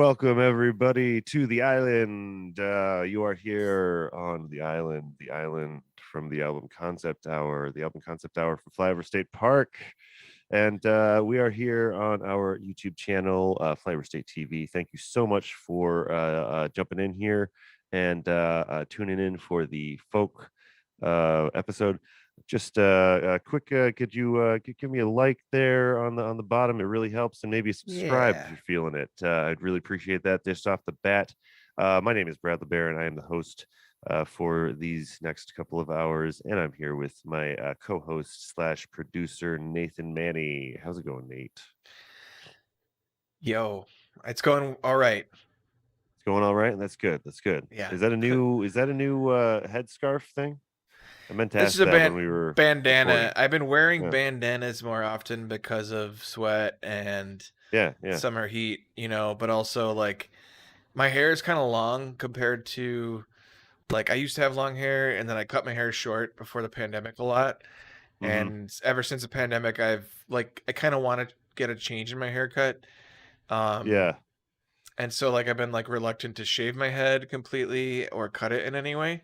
Welcome everybody to the island. You are here on the island from the album Concept Hour, the album Concept Hour for Flyover State Park. And we are here on our YouTube channel, Flyover State TV. Thank you so much for jumping in here and tuning in for the folk episode. Just quick, could you give me a like there on the bottom? It really helps, and maybe subscribe if Yeah. you're feeling it. I'd really appreciate that just off the bat. My name is Brad LeBaron. I am the host for these next couple of hours, and I'm here with my co-host slash producer Nathan Manny. How's it going, Nate? Yo, it's going all right. It's going all right. That's good. That's good. Yeah. Is that a new headscarf thing? I meant to This is ask a that when we were bandana. recording. I've been wearing Yeah, bandanas more often because of sweat and yeah, yeah. summer heat, but also like my hair is kind of long compared to like I used to have long hair and then I cut my hair short before the pandemic a lot. Mm-hmm. And ever since the pandemic, I kind of want to get a change in my haircut. Um, Yeah. and so like I've been like reluctant to shave my head completely or cut it in any way.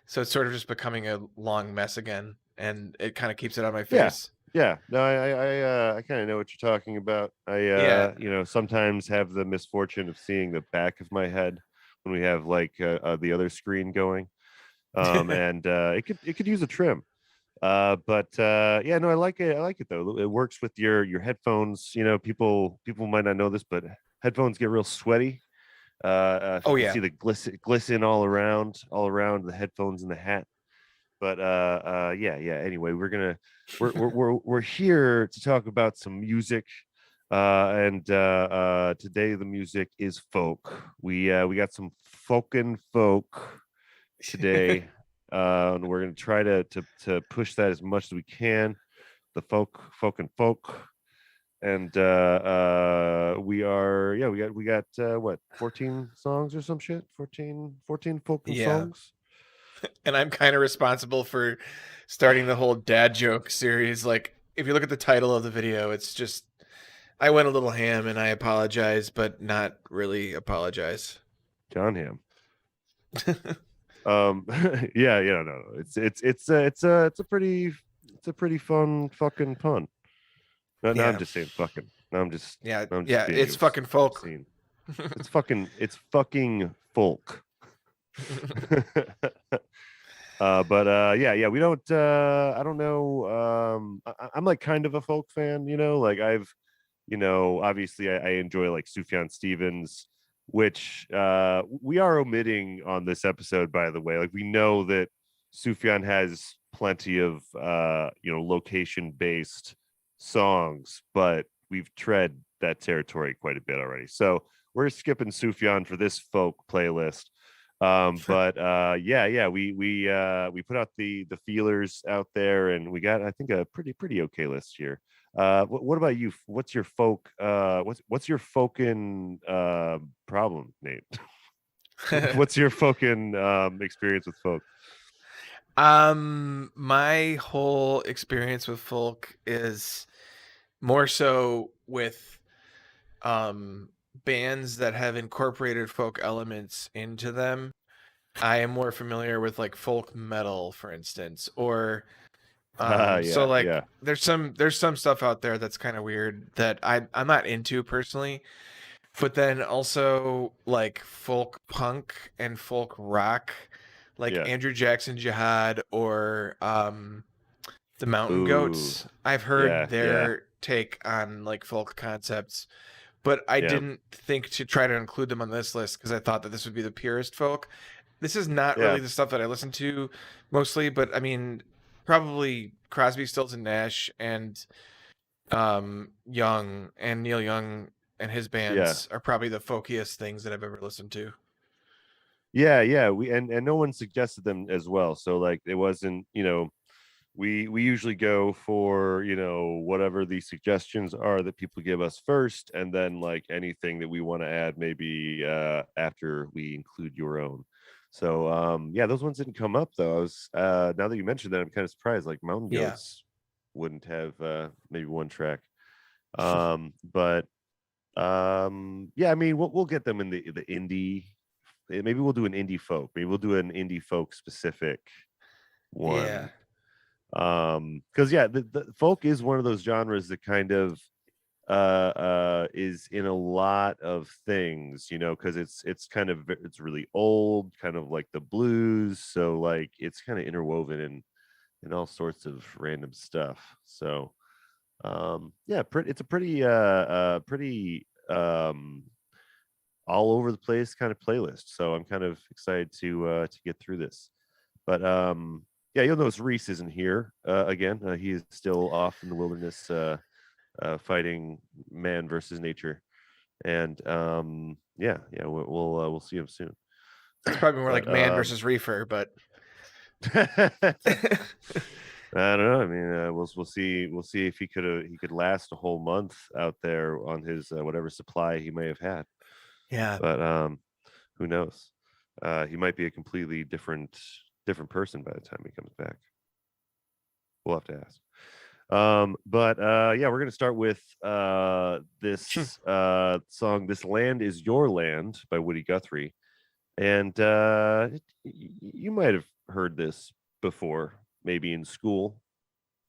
So it's sort of just becoming a long mess again, and it kind of keeps it on my Yeah, face. yeah. No, I kind of know what you're talking about. Yeah. Sometimes have the misfortune of seeing the back of my head when we have like the other screen going. And it could use a trim. But yeah, no, I like it. I like it though. It works with your headphones. People might not know this, but headphones get real sweaty. If you Oh can yeah. see the glisten all around the headphones and the hat. But yeah. Anyway, we're here to talk about some music. And today the music is folk. We got some folk today. And we're gonna try to push that as much as we can. The folk. And we got what, 14 songs or some shit, 14 folk and Yeah. songs. And I'm kind of responsible for starting the whole dad joke series. Like, if you look at the title of the video, it's just I went a little ham, and I apologize, but not really apologize. John Hamm. um yeah, no, it's a pretty fun fucking pun. No, I'm Yeah. just saying fucking. No, Yeah. I'm just Yeah. being It's fucking folk. obscene. It's fucking folk. But yeah, we don't I don't know. I'm like kind of a folk fan, like obviously I enjoy like Sufjan Stevens, which we are omitting on this episode, by the way. Like, we know that Sufjan has plenty of location based songs, but we've tread that territory quite a bit already. So we're skipping Sufjan for this folk playlist. But yeah, we put out the feelers out there, and we got, I think, a pretty okay list here. What about you? What's your folk what's your folkin problem, Nate? What's your folkin experience with folk? My whole experience with folk is more so with um bands that have incorporated folk elements into them. I am more familiar with like folk metal, for instance, or so Yeah, like yeah, there's some stuff out there that's kind of weird that I'm not into personally, but then also like folk punk and folk rock, like yeah. Andrew Jackson Jihad or the Mountain Ooh, Goats. I've heard yeah, yeah, their take on like folk concepts, but I yeah, didn't think to try to include them on this list because I thought that this would be the purest folk. This is not yeah. really the stuff that I listen to mostly, but I mean, probably Crosby, Stills and Nash and Young and Neil Young and his Yeah. bands are probably the folkiest things that I've ever listened to. Yeah. We and no one suggested them as well. So like it wasn't, we usually go for, whatever the suggestions are that people give us first, and then like anything that we want to add maybe after we include your own. So yeah, those ones didn't come up though. I was now that you mentioned that, I'm kind of surprised. Like, Mountain Yeah. Goats wouldn't have maybe one track. But Yeah, I mean, we'll get them in the indie. Maybe we'll do an indie folk. Maybe we'll do an indie folk specific Yeah. one. Because yeah, the folk is one of those genres that kind of is in a lot of things, because it's kind of it's really old, kind of like the blues. So like it's kind of interwoven in all sorts of random stuff. So yeah, it's a pretty all over the place kind of playlist. So I'm kind of excited to get through this. But yeah, you'll notice Reese isn't here again. He is still off in the wilderness fighting man versus nature. And yeah, we'll see him soon. It's probably more like But man versus reefer, but I don't know. I mean, we'll see. We'll see if he could last a whole month out there on his whatever supply he may have had. yeah. But who knows? He might be a completely different person by the time he comes back. We'll have to ask. But yeah, we're gonna start with this song, "This Land Is Your Land" by Woody Guthrie. And you might have heard this before, maybe in school,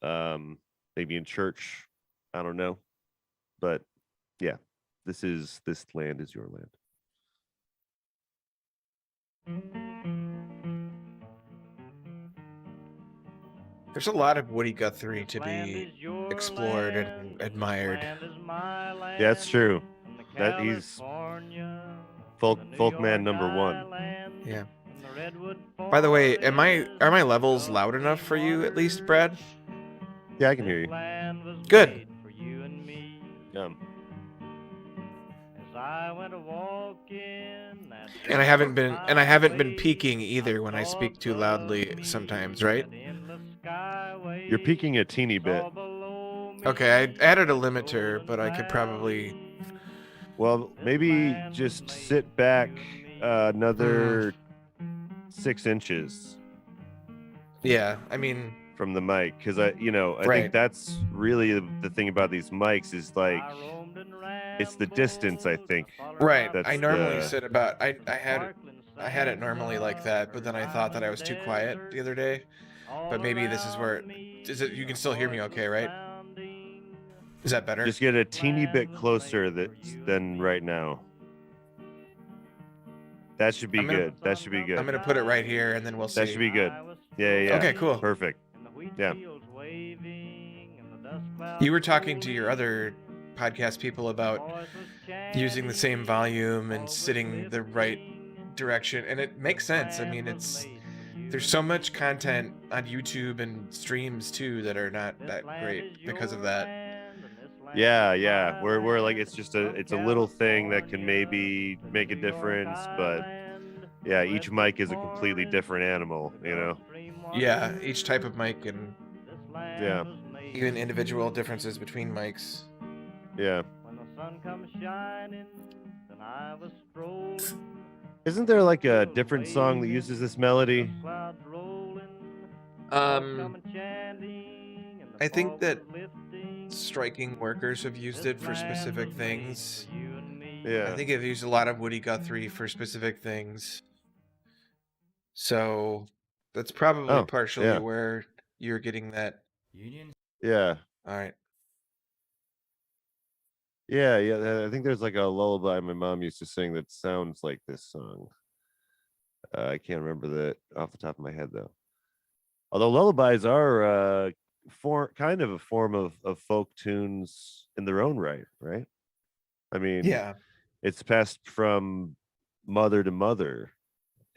maybe in church. I don't know. But yeah, "This Land Is Your Land." There's a lot of Woody Guthrie to be explored and admired. Yeah, that's true. That he's folk man #1. Yeah. By the way, are my levels loud enough for you at least, Brad? Yeah, I can hear you. Good. And I haven't been peaking either when I speak too loudly sometimes, right? You're peaking a teeny bit. Okay, I added a limiter, but I could probably. Well, maybe just sit back another 6 inches. Yeah, I mean, from the mic, because I Right. think that's really the thing about these mics is like it's the distance. I think right. that's I normally the sit about. I had it normally like that, but then I thought that I was too quiet the other day. But maybe this is where is it? You can still hear me, okay? Right? Is that better? just get a teeny bit closer than right now. That should be good. That should be good. I'm gonna put it right here, and then we'll see. That should be good. Yeah. Okay, cool. Perfect. Yeah. You were talking to your other podcast people about using the same volume and sitting the right direction, and it makes sense. I mean, there's so much content on YouTube and streams too that are not that great because of that. Yeah. We're like it's a little thing that can maybe make a difference, but yeah, each mic is a completely different animal, Yeah, each type of mic and yeah, even individual differences between mics. yeah. Isn't there like a different song that uses this melody? I think that Striking Workers have used it for specific things. Yeah. I think they've used a lot of Woody Guthrie for specific things. So that's probably partially where you're getting that. Yeah. All right. Yeah. I think there's like a lullaby my mom used to sing that sounds like this song. I can't remember that off the top of my head though. Although lullabies are kind of a form of folk tunes in their own right? I mean, yeah, it's passed from mother to mother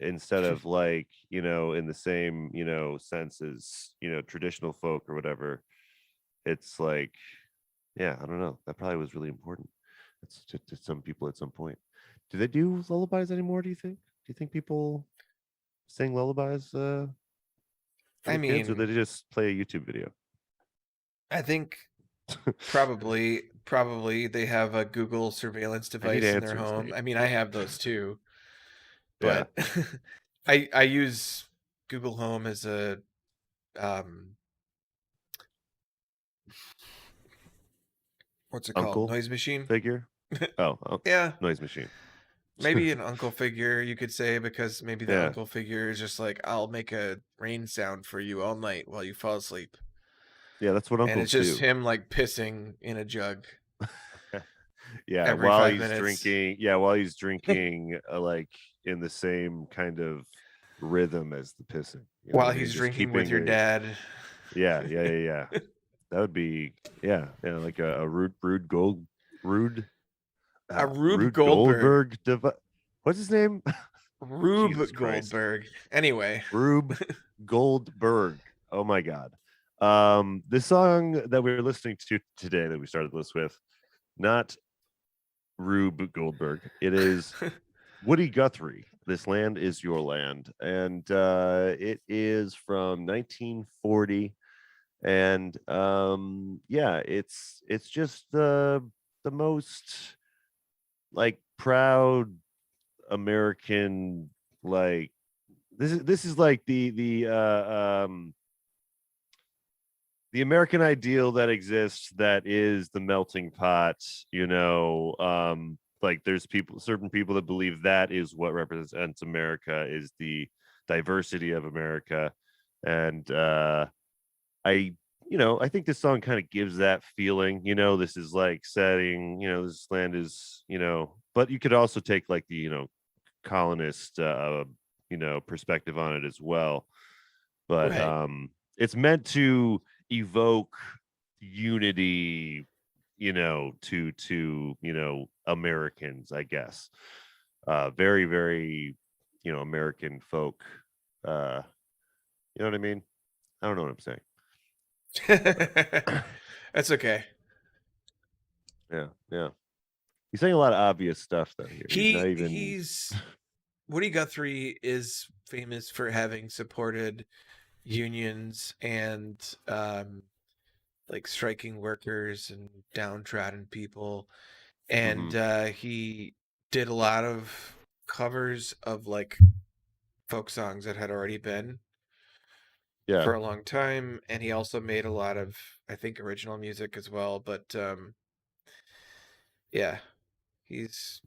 instead of like, in the same, sense as, traditional folk or whatever. It's like, yeah, I don't know. That probably was really important. It's to some people at some point. Do they do lullabies anymore, do you think? Do you think people sing lullabies for kids, or they just play a YouTube video? I think probably they have a Google surveillance device in their home. I mean, I have those too. But I use Google Home as a what's it called? Noise machine figure. Oh, Yeah, noise machine. maybe an uncle figure, you could say, because maybe the Yeah, uncle figure is just like, I'll make a rain sound for you all night while you fall asleep. yeah, that's what And uncles it's just do. him like pissing in a jug Yeah, every while 5 he's minutes drinking. Yeah, while he's drinking, like in the same kind of rhythm as the pissing. You know what while I mean? he's Just drinking with keeping your the. dad. Yeah, yeah, yeah, yeah. That would be. Yeah, yeah, like a Rude, A Rube Rude Goldberg. Goldberg. What's his name? Jesus Rube Christ, Goldberg. Anyway. Rube Goldberg. Oh my God. This song that we were listening to today that we started the list with, not Rube Goldberg. It is Woody Guthrie. This Land Is Your Land, and it is from 1940. And yeah, it's just the most like proud American, like this is like the American ideal that exists, that is the melting pot, like there's certain people that believe that is what represents America, is the diversity of America. And I I think this song kind of gives that feeling. This is like setting, this land is, but you could also take like the, colonist perspective on it as well. But Right. it's meant to evoke unity, to Americans, I guess. Very, very, American folk. uh you know what I mean? I don't know what I'm saying. But That's okay. yeah, yeah. He's saying a lot of obvious stuff though here. He's not even. He's Woody Guthrie is famous for having supported unions and like striking workers and downtrodden people. And Mhm. he did a lot of covers of like folk songs that had already been Yeah. for a long time. And he also made a lot of, I think, original music as well. But yeah, he's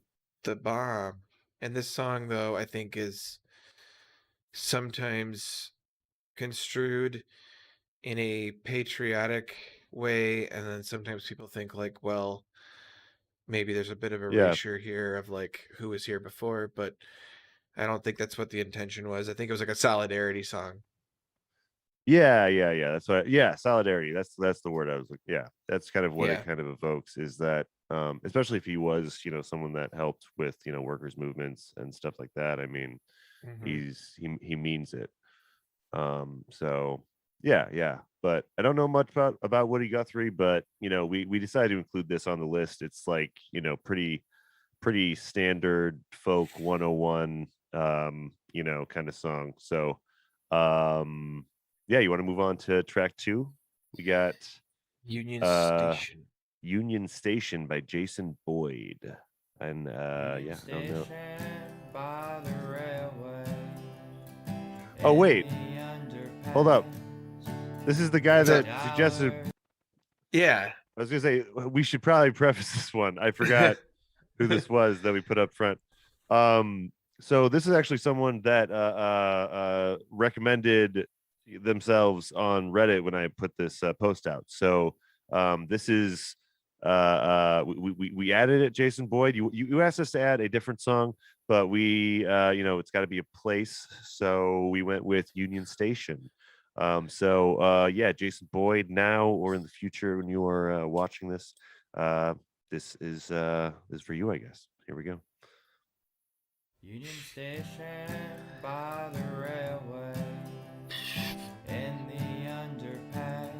the bomb. And this song, though, I think is sometimes construed in a patriotic way. And then sometimes people think, like, well, maybe there's a bit of Yeah. erasure here of like who was here before. But I don't think that's what the intention was. I think it was like a solidarity song. Yeah, yeah, yeah. That's what. Yeah, solidarity. That's the word I was like. Yeah, that's kind of what it Yeah. kind of evokes. Is that, especially if he was, someone that helped with, workers' movements and stuff like that. I mean, Hmm. he means it. So yeah, yeah. But I don't know much about Woody Guthrie, but we decided to include this on the list. It's like, pretty standard folk 101, kind of song. So yeah, you want to move on to track 2? We got Union uh Station. Union Station by Jason Boyd. And Union yeah, I don't know. Station by the railway. Oh In wait, the hold up. underpass. This is the guy What's that up? suggested. $3 Yeah. I was gonna say we should probably preface this one. I forgot who this was that we put up front. So this is actually someone that recommended themselves on Reddit when I put this post out. So this is we added it. Jason Boyd, you asked us to add a different song, but we it's got to be a place, so we went with Union Station. So yeah, Jason Boyd, now or in the future when you are watching this, this is for you, I guess. Here we go. Union Station by the railway. In the underpass.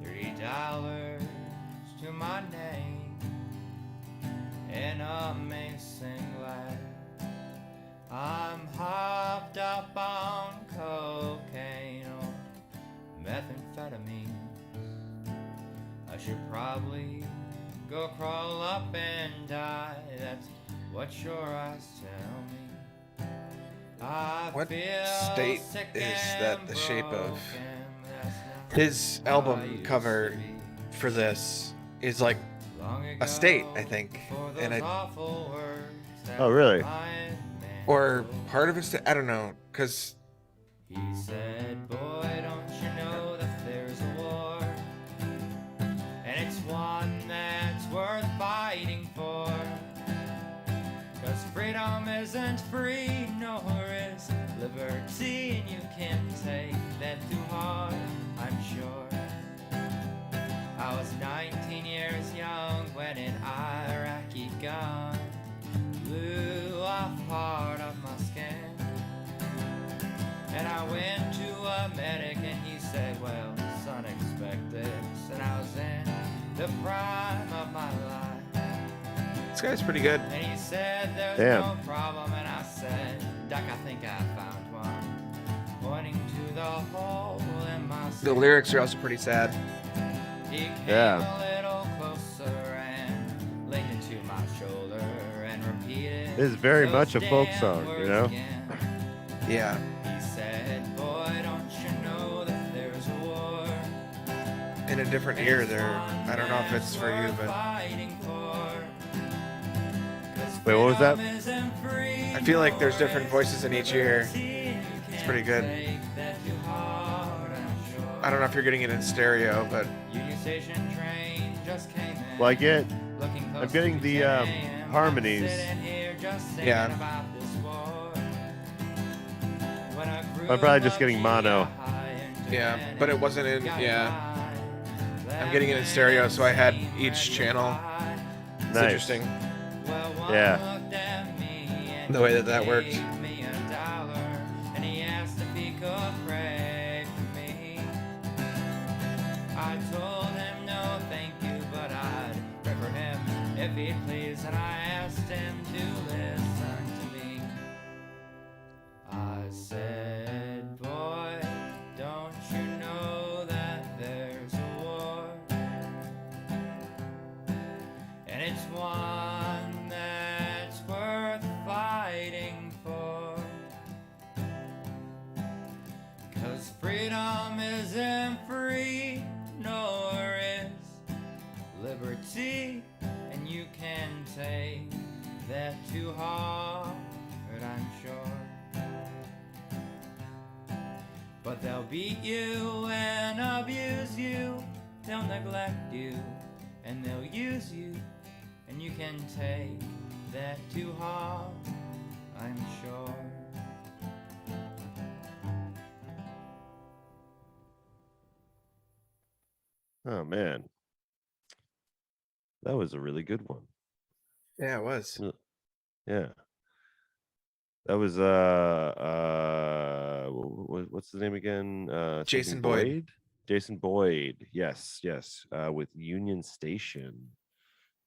$3 to my name. In a mason glass. I'm hopped up on cocaine or methamphetamine. I should probably go crawl up and die. That's what your eyes tell me. I What feel state sick is that and the shape of? broken. That's not His how I album used cover to be. for this is like a state, I think, and Oh, really? or part of a state. I don't know, because He said, boy, don't you know that there's a war, and it's one that's worth fighting for, 'cause freedom isn't free, nor is liberty, and you can't take that too hard, I'm sure. I was 19 years young when an Iraqi gun blew off part of my skin. And I went to a medic and he said, well, son, expect this. And I was in the prime of my life. this guy's pretty good. And he said, there's Damn. no problem. And I said, Doc, I think I found one. Pointing to the hole in my The skin. lyrics are also pretty sad. He came Yeah. a little closer and leaned into my shoulder and repeated. It is very those much a folk damn song, you words know? again. Yeah. He said, boy, don't you know that there's a war? In a different ear there. I don't know if it's for you, but Wait, what was that? I I feel like there's different voices in each ear. It's pretty good. I don't know if you're getting it in stereo, but Well, I'm getting the harmonies. Yeah. I'm probably just getting mono. yeah, but it wasn't in. Yeah, I'm getting it in stereo, so I had each channel. It's Nice. interesting Yeah. the way that worked. I told him no thank you, but I'd pray for him if he'd please, and I asked him to listen to me. I said, boy, don't you know that there's a war? And it's one that's worth fighting for. 'Cause freedom isn't free, nor is liberty, and you can take that too hard, I'm sure. But they'll beat you and abuse you, they'll neglect you, and they'll use you, and you can take that too hard, I'm sure. Oh, man. That was a really good one. Yeah, it was. Yeah. That was what's the name again? Something Jason Boyd. Jason Boyd. Yes, with Union Station.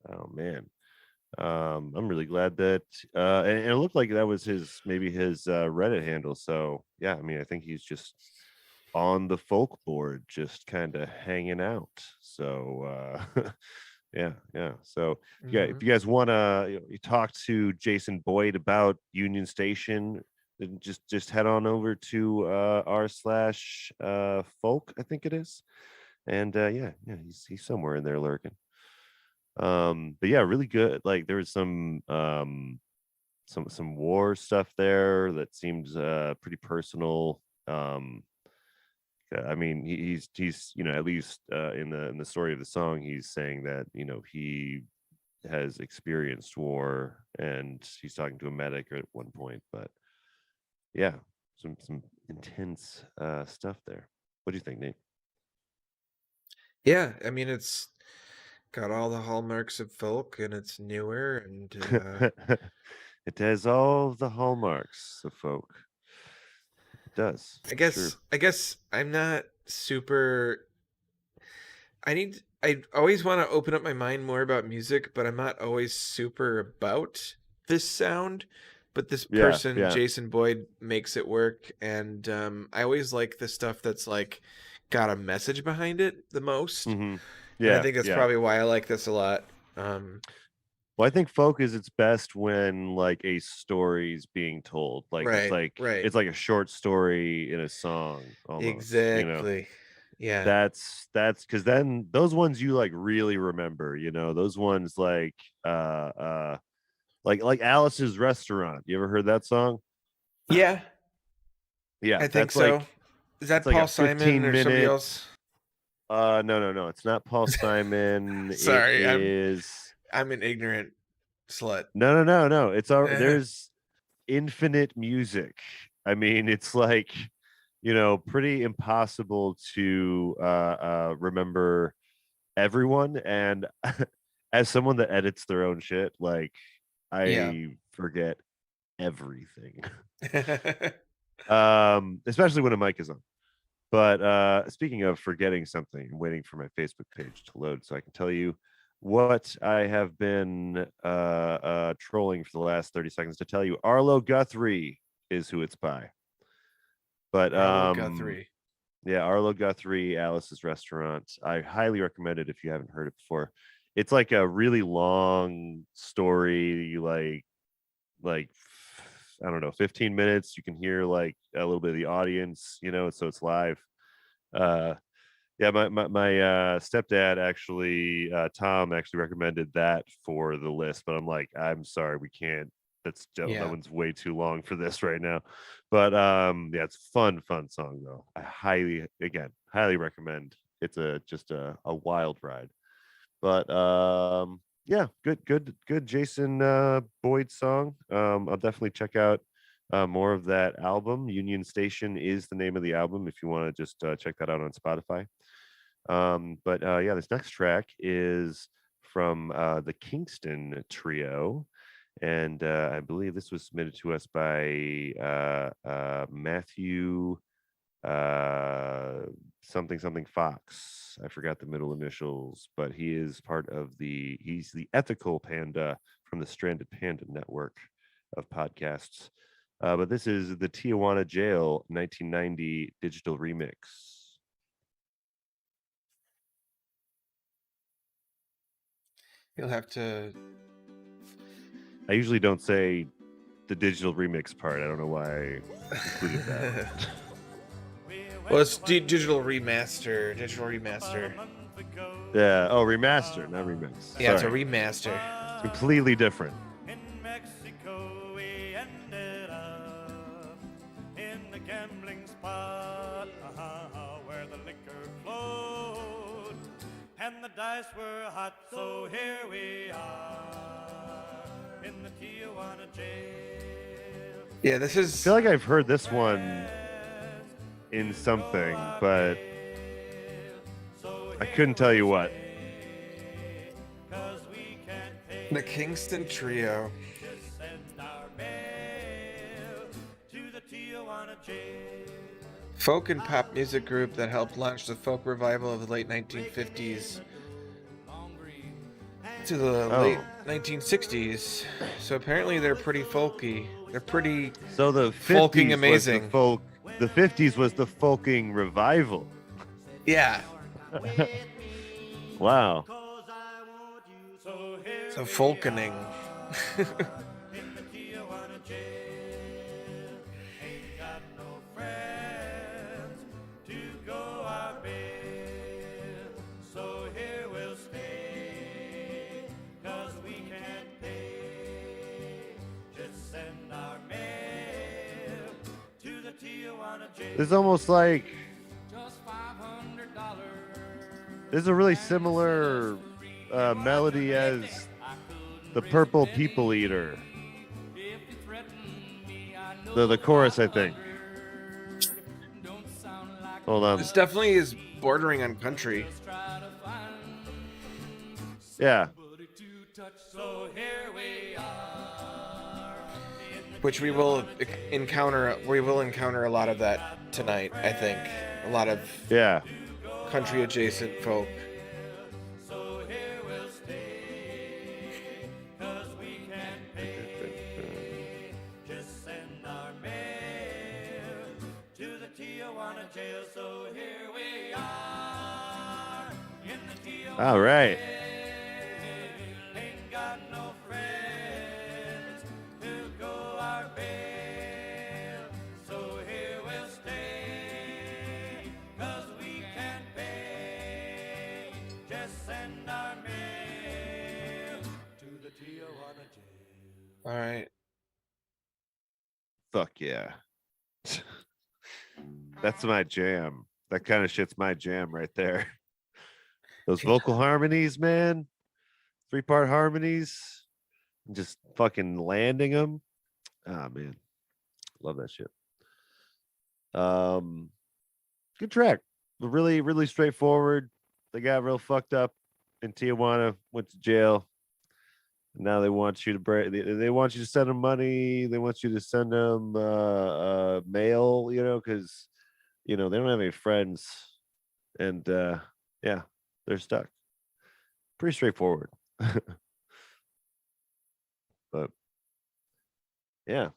Oh, man. I'm really glad that and it looked like that was his Reddit handle. So yeah, I mean, I think he's just on the folk board, just kind of hanging out. So yeah. So yeah, if you guys want to you talk to Jason Boyd about Union Station, then just head on over to r/folk, I think it is. And yeah, he's somewhere in there lurking. But yeah, really good. Like there was some war stuff there that seems pretty personal. I mean, he's at least in the story of the song, he's saying that he has experienced war, and he's talking to a medic at one point. But yeah, some intense stuff there. What do you think, Nate? Yeah, I mean, it's got all the hallmarks of folk, and it's newer, and It has all the hallmarks of folk. It does. I guess Sure. I guess I'm not super. I always want to open up my mind more about music, but I'm not always super about this sound. But this Yeah, person, yeah. Jason Boyd, makes it work, and I always like the stuff that's like got a message behind it the most. Mhm. And Yeah, I think that's yeah. probably why I like this a lot. Well, I think folk is its best when like a story's being told. Like it's Right. like a short story in a song almost. Exactly. Yeah. That's because then those ones you like really remember, those ones like Alice's Restaurant. You ever heard that song? Yeah, Yeah, I think so. Is it's that like a Paul Simon 15 or somebody minute. else? No, it's not Paul Simon. It Sorry, is I'm an ignorant slut. no. There's infinite music. I mean, it's like, pretty impossible to remember everyone. And as someone that edits their own shit, like Yeah. I forget everything. Yeah. Especially when a mic is on. But speaking of forgetting something, I'm waiting for my Facebook page to load so I can tell you what I have been trolling for the last 30 seconds to tell you. Arlo Guthrie is who it's by. But Arlo Guthrie. yeah, Arlo Guthrie, Alice's Restaurant. I highly recommend it if you haven't heard it before. It's like a really long story, like I don't know, 15 minutes. You can hear like a little bit of the audience, so it's live. Yeah, my stepdad actually, Tom actually recommended that for the list, but I'm like, I'm sorry, we can't. Yeah. That one's way too long for this right now. But yeah, it's fun song though. I highly recommend. It's just a wild ride. But yeah, good Jason Boyd song. I'll definitely check out more of that album. Union Station is the name of the album if you want to just check that out on Spotify. But yeah, this next track is from the Kingston Trio, and I believe this was submitted to us by Matthew something Fox. I forgot the middle initials, but he's the ethical panda from the Stranded Panda network of podcasts. But this is the Tijuana Jail 1990 digital remix. You'll have to. I usually don't say the digital remix part. I don't know why I included that. Well, it's digital remaster. Digital remaster. Yeah. Oh, remaster, not remix. Yeah, Sorry. it's a remaster. It's completely different. In Mexico, we ended up in the gambling spot, where the liquor flowed and the dice were hot. So here we are in the Tijuana jail. Yeah, this I is. feel like I've heard this one in something, but I couldn't tell you what. The Kingston Trio. Folk and pop music group that helped launch the folk revival of the late 1950s to the late 1960s. So apparently they're pretty folky. They're pretty So the 50s folking was amazing. the folk. The 50s was the folking revival. Yeah. Wow. So folkening. It's almost like there's a really similar melody as the Purple People Eater. The chorus, I think. Hold on. This definitely is bordering on country. Yeah. Which we will encounter. We will encounter a lot of that tonight, I think. A lot of Yeah. country adjacent folk. All right. send our mail to the Tijuana jail. All right. Fuck yeah. That's my jam. That kind of shit's my jam right there. Those vocal harmonies, man. 3-part harmonies. Just fucking landing them. Ah, man. Love that shit. Good track. Really, really straightforward. They got real fucked up in Tijuana, went to jail. Now they want you to break. They want you to send them money. They want you to send them mail. Because they don't have any friends, and yeah, they're stuck. Pretty straightforward. But yeah,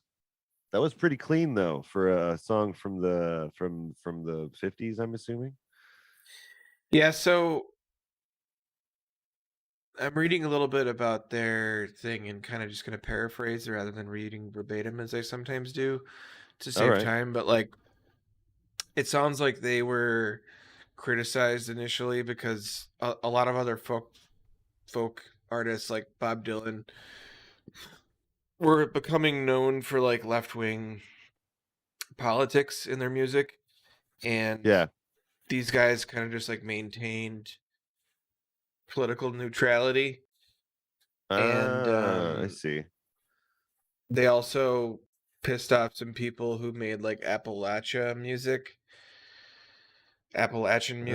that was pretty clean though for a song from the 50s. I'm assuming. Yeah, so I'm reading a little bit about their thing and kind of just going to paraphrase rather than reading verbatim as I sometimes do to save right. time. But like, it sounds like they were criticized initially because a lot of other folk artists like Bob Dylan were becoming known for like left-wing politics in their music, and Yeah. these guys kind of just like maintained political neutrality. And I see. they also pissed off some people who made like Appalachian music. Interesting.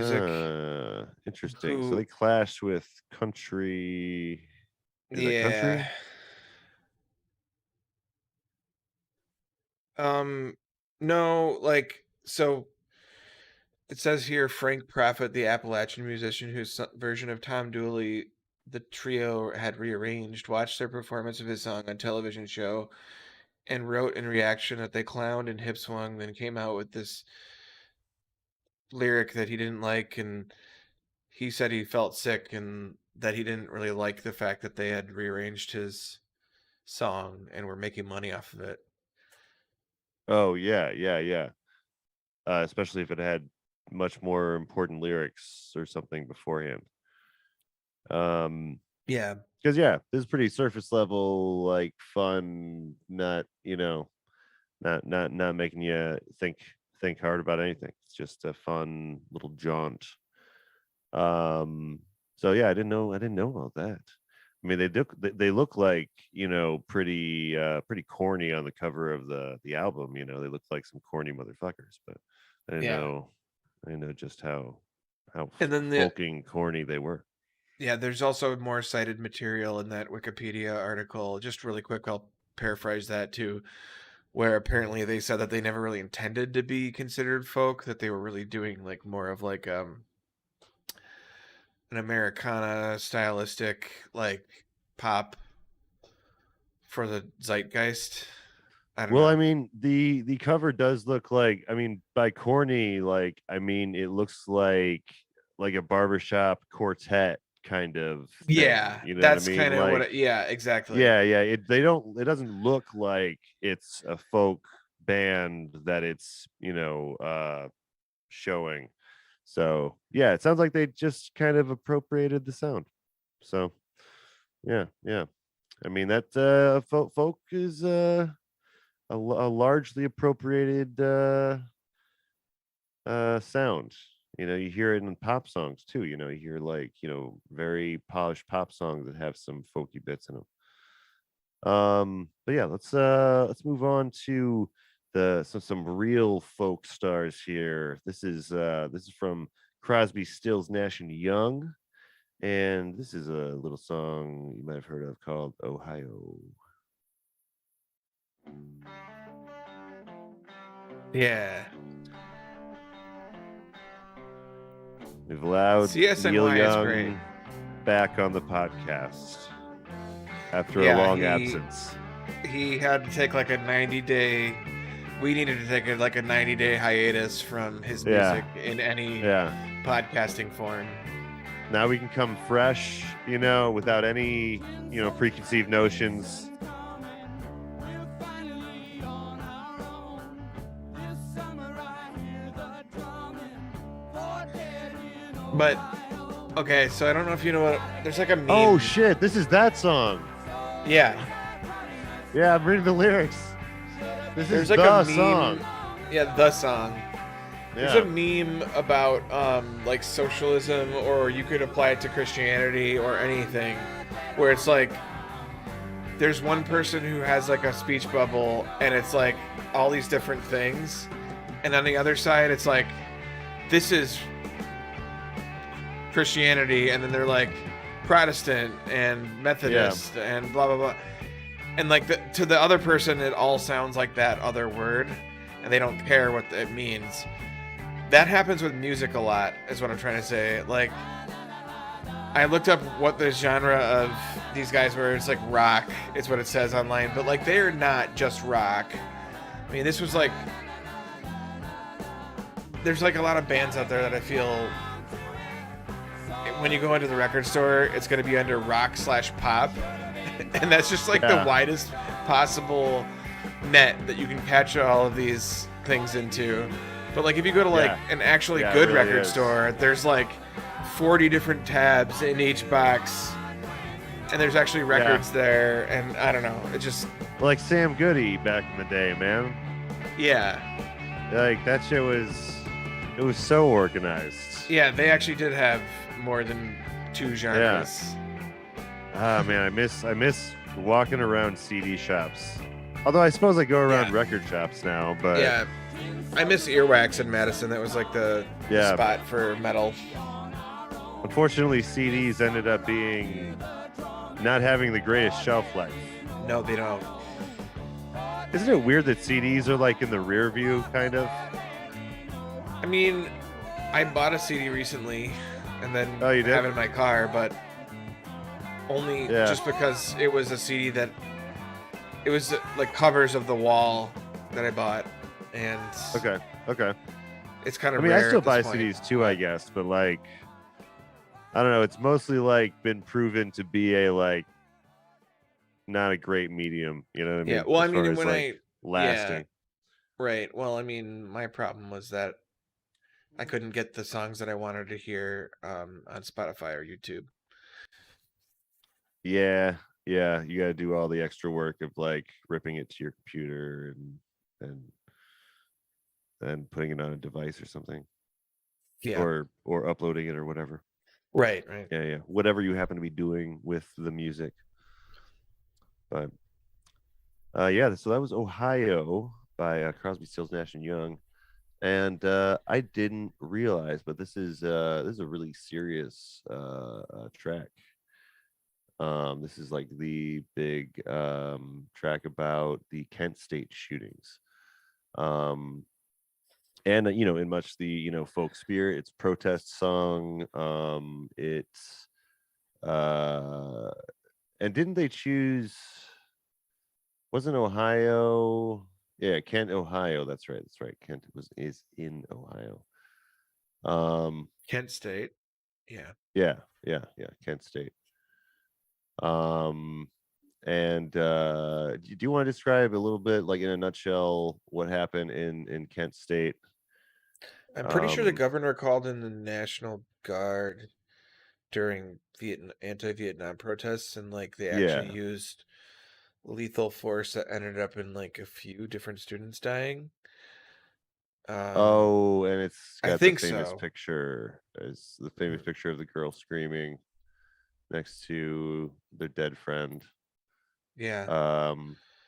So Who- they clashed with country. Is it country? No, like, so it says here Frank Prophet, the Appalachian musician whose version of Tom Dooley the trio had rearranged, watched their performance of his song on television show and wrote in reaction that they clowned and hip swung, then came out with this lyric that he didn't like, and he said he felt sick and that he didn't really like the fact that they had rearranged his song and were making money off of it. Oh yeah. Especially if it had much more important lyrics or something beforehand. Yeah. Because this is pretty surface level, like fun, not not making you think hard about anything. It's just a fun little jaunt. So yeah, I didn't know all that. I mean, they look like pretty corny on the cover of the album. They look like some corny motherfuckers, but I didn't know just how And then fucking corny they were. Yeah, there's also more cited material in that Wikipedia article. Just really quick, I'll paraphrase that too, where apparently they said that they never really intended to be considered folk, that they were really doing like more of like an Americana stylistic like pop for the zeitgeist. I don't know. I mean, the cover does look like, by corny, like, it looks like a barbershop quartet kind of thing, Yeah, you know that's what I mean? kind of what. Like, Yeah, exactly. yeah. It doesn't look like it's a folk band that it's showing. So yeah, it sounds like they just kind of appropriated the sound. So yeah. I mean, that folk is a largely appropriated sound. You hear it in pop songs too. You hear like very polished pop songs that have some folky bits in them. But yeah, let's move on to some real folk stars here. This is from Crosby, Stills, Nash and Young, and this is a little song you might have heard of called Ohio. Yeah. We've allowed CSNY Neil is Young great. back on the podcast after Yeah, a long he- absence. He had to take like a 90-day. We needed to take a 90-day hiatus from his Yeah. music in any Yeah. podcasting form. Now we can come fresh, without any, preconceived notions. But Okay, so I don't know if you know what. There's like a meme. Oh shit! This is that song. Yeah. Yeah, I'm reading the lyrics. This There's is like a the meme. song. Yeah, the song. There's Yeah. a meme about like socialism, or you could apply it to Christianity or anything, where it's like there's one person who has like a speech bubble and it's like all these different things, and on the other side it's like this is Christianity, and then they're like Protestant and Methodist and blah blah blah, and like to the other person it all sounds like that other word, and they don't care what it means. That happens with music a lot, is what I'm trying to say. Like, I looked up what the genre of these guys were. It's like rock, is what it says online. But like, they're not just rock. I mean, this was like, there's like a lot of bands out there that I feel when you go into the record store, it's going to be under rock/pop, and that's just like the widest possible net that you can catch all of these things into. But like if you go to like an actually good record store, there's like 40 different tabs in each box, and there's actually records there, and I don't know, it just Like Sam Goody back in the day, man. yeah. Like that shit it was so organized. Yeah, they actually did have more than 2 genres. Ah man, I miss walking around CD shops. Although I suppose I go around record shops now, but Yeah. I miss Earwax in Madison. That was like the spot for metal. Unfortunately, CDs ended up being not having the greatest shelf life. No, they don't. Isn't it weird that CDs are like in the rear view, kind of? I mean, I bought a CD recently and then you did? have it in my car, but only just because it was a CD that it was like covers of The Wall that I bought, and Okay. it's kind of. I mean, rare I still at buy this point. CDs too, I guess, but like, I don't know. It's mostly like been proven to be a like not a great medium. You know what I mean? Yeah. Well, I As far mean, as, when like, lasting. right. Well, I mean, my problem was that I couldn't get the songs that I wanted to hear on Spotify or YouTube. Yeah, you got to do all the extra work of like ripping it to your computer and putting it on a device or something. Yeah. Or uploading it or whatever. Right. Yeah. Whatever you happen to be doing with the music. But so that was Ohio by Crosby, Stills, Nash and Young. And I didn't realize, but this is a really serious track. This is like the big track about the Kent State shootings. And in much the folk spirit, it's protest song. It's and didn't they choose? Wasn't Ohio? Yeah, Kent, Ohio. That's right. Kent is in Ohio. Kent State. Yeah. Kent State. And do you want to describe a little bit, like in a nutshell, what happened in Kent State? I'm pretty sure the governor called in the National Guard during anti-Vietnam protests, and like they actually used lethal force that ended up in like a few different students dying. And it's got the famous so. picture. It's the famous picture of the girl screaming next to their dead friend. Yeah.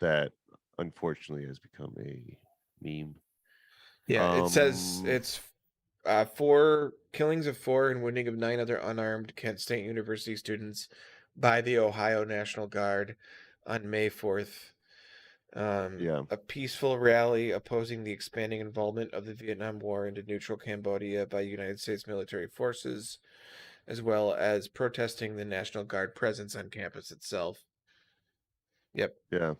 That unfortunately has become a meme. Yeah, it says it's 4 killings of 4 and wounding of 9 other unarmed Kent State University students by the Ohio National Guard on May 4th. A peaceful rally opposing the expanding involvement of the Vietnam War into neutral Cambodia by United States military forces, as well as protesting the National Guard presence on campus itself. Yep. Yeah.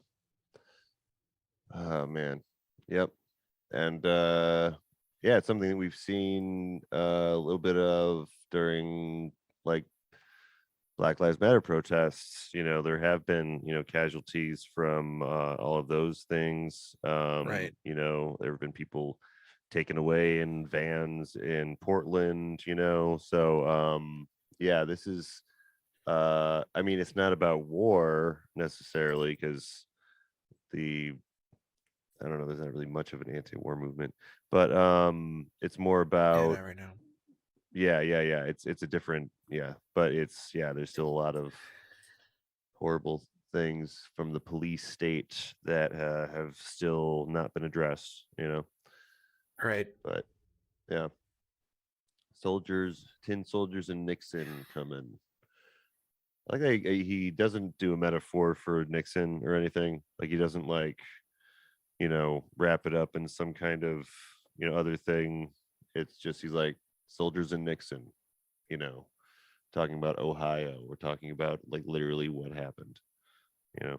Oh man. Yep. And it's something that we've seen a little bit of during like Black Lives Matter protests. There have been casualties from all of those things. Right. There have been people taken away in vans in Portland. So yeah, this is I mean, it's not about war necessarily because the I don't know, there's not really much of an anti-war movement, but it's more Yeah, about not right now. yeah. It's a different but it's there's still a lot of horrible things from the police state that have still not been addressed, Right. but yeah. Tin soldiers and Nixon coming. Like he doesn't do a metaphor for Nixon or anything. Like he doesn't wrap it up in some kind of other thing. It's just he's like soldiers and Nixon, you know, talking about Ohio. We're talking about like literally what happened, you know.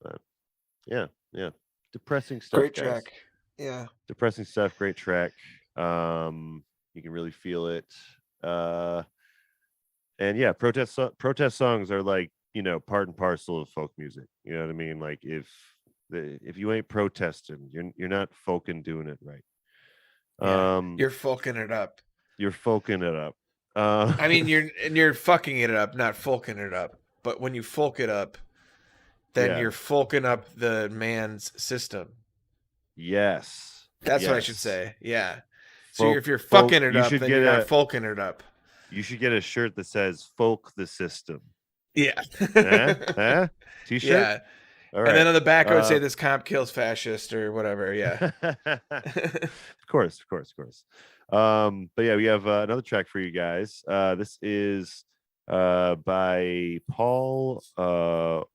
But yeah. Depressing stuff, Great guys. track. Yeah. Depressing stuff, great track. You can really feel it. And yeah, protest songs are like, part and parcel of folk music. You know what I mean? Like if you ain't protesting, you're not folking doing it right. Yeah. You're folking it up. You're folking it up. I mean, you're fucking it up, not folking it up. But when you folk it up, then Yeah. you're folking up the man's system. Yes. That's what I should say. Yeah. So Folk- if you're folk- fucking it you up, should then get you're not a- folking it up. You should get a shirt that says "Folk the System." Yeah. Huh? T-shirt. Yeah. All And right. then on the back, I would say this comp kills fascist or whatever. Yeah. Of course. But yeah, we have another track for you guys. This is by Paul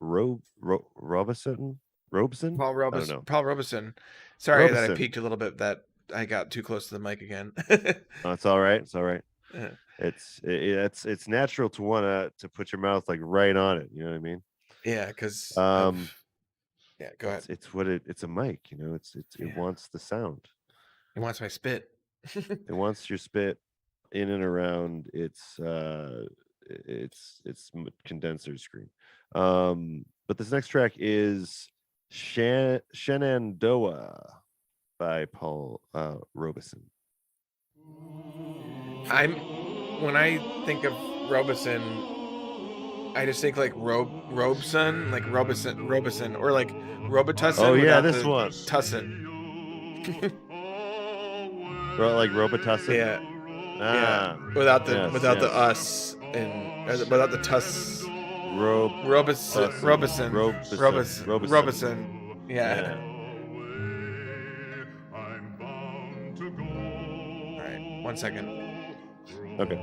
Robeson. Paul I don't know. Paul Robeson. Sorry that I Robeson. peeked a little bit. That I got too close to the mic again. Oh, it's all right. Yeah. It's natural to want to put your mouth like right on it. You know what I mean? Yeah, because yeah, go ahead. It's a mic. It wants the sound. It wants my spit. It wants your spit in and around its condenser screen. But this next track is Shenandoah by Paul Robeson. When I think of Robeson, I just think like Robeson, like Robeson, or like Robitussin. Oh yeah, without this the one. Tussin. Like Robitussin. Yeah. Ah, Without the yes, the yes. us and without the tuss. Robeson. Robeson. Yeah. All right. 1 second. Okay.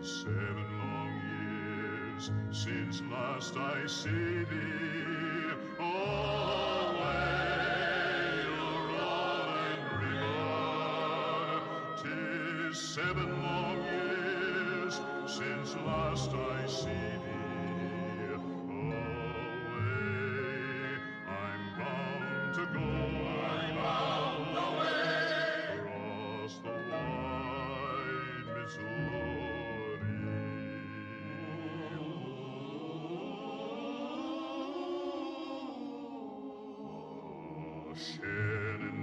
Seven long years since last I see thee. Away o'er Rolling River. 'Tis 7 long years since last I see thee. Away, I'm bound to go. I'm bound away across the wide Missouri.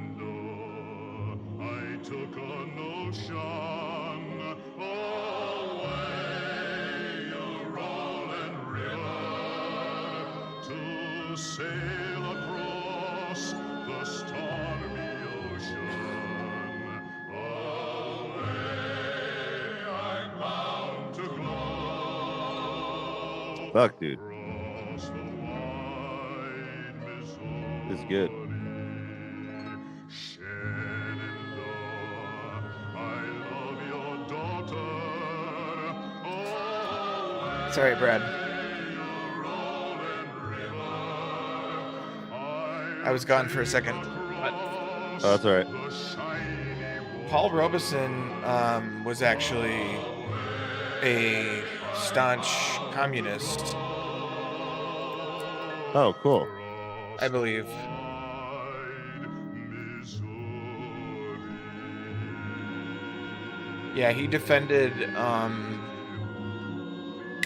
Shenandoah, I took a notion away a rolling river to sail across the stormy ocean. Away, I'm bound to go. Fuck, dude. Across the wide Missouri. This is good. Shenandoah, I love your daughter. Sorry, Brad. I was gone for a second. Oh, that's all right. Paul Robeson was actually a staunch communist, Oh, cool. I believe. Yeah, he defended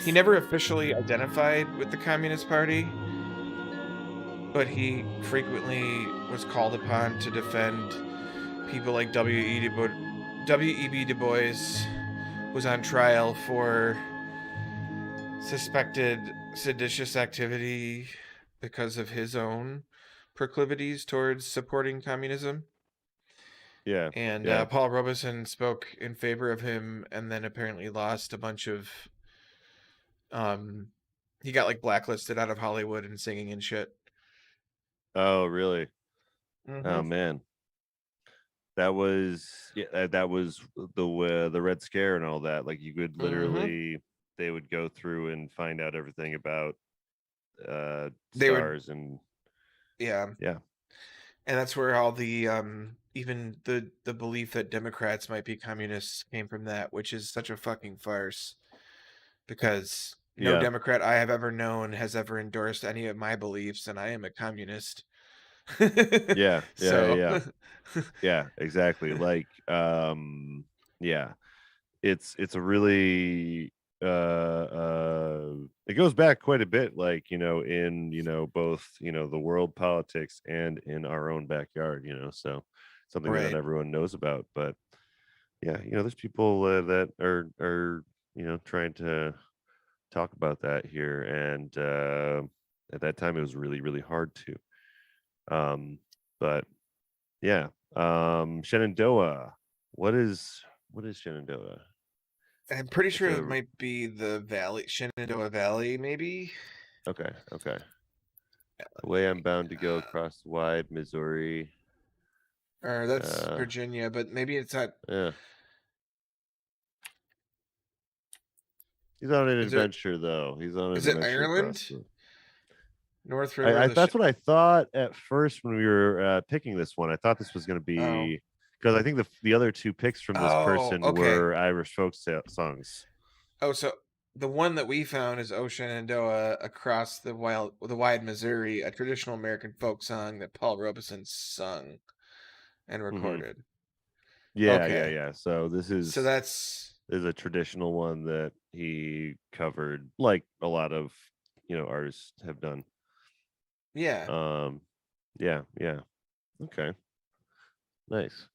He never officially identified with the Communist Party, but he frequently was called upon to defend people like W.E.B. Du Bois was on trial for suspected seditious activity because of his own proclivities towards supporting communism. Yeah. And Yeah. Paul Robeson spoke in favor of him, and then apparently lost a bunch of. He got like blacklisted out of Hollywood and singing and shit. Oh, really? Oh Mhm. man, that was that was the Red Scare and all that. Like you could literally, they would go through and find out everything about They would, stars and yeah, yeah. and that's where all the even the belief that Democrats might be communists came from that, which is such a fucking farce. Because no Yeah. Democrat I have ever known has ever endorsed any of my beliefs, and I am a communist. Yeah. So, Yeah. Yeah, exactly. Like yeah, it's a really it goes back quite a bit, like, you know, in, you know, both, you know, the world politics and in our own backyard, you know, so something that right. not everyone knows about. But yeah, you know, there's people that are, you know, trying to talk about that here, and at that time it was really, really hard to. But yeah, Shenandoah. What is Shenandoah? I'm pretty It's sure it a might be the Valley, Shenandoah Valley, maybe. okay. The way I'm bound to go across the wide Missouri. Or that's Virginia, but maybe it's not. Yeah. He's on an Is it? adventure, though. He's on an Is it adventure across Ireland? the. North River. That's what I thought at first when we were picking this one. I thought this was going to be, because I think the other two picks from this person were Irish folk songs. Oh, so the one that we found is O Shenandoah Across the Wide Missouri, a traditional American folk song that Paul Robeson sung and recorded. Yeah, Okay. yeah. So this is a traditional one that he covered, like a lot of, you know, artists have done. Yeah. Yeah. Okay. Nice.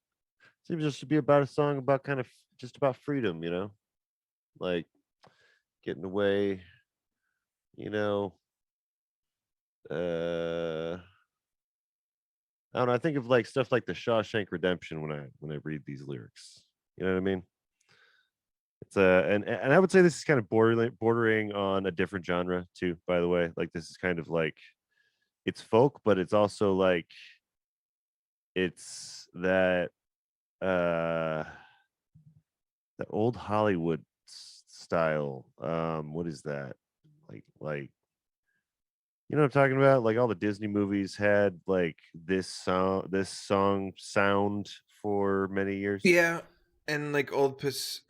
Seems just to be about a song about kind of just about freedom, you know, like getting away, you know. I don't know. I think of like stuff like the Shawshank Redemption when I read these lyrics. You know what I mean? It's and I would say this is kind of bordering on a different genre too. By the way, like this is kind of like, it's folk, but it's also like it's that the old Hollywood style. What is that? Like you know what I'm talking about? Like all the Disney movies had like this song sound for many years. Yeah. And like what's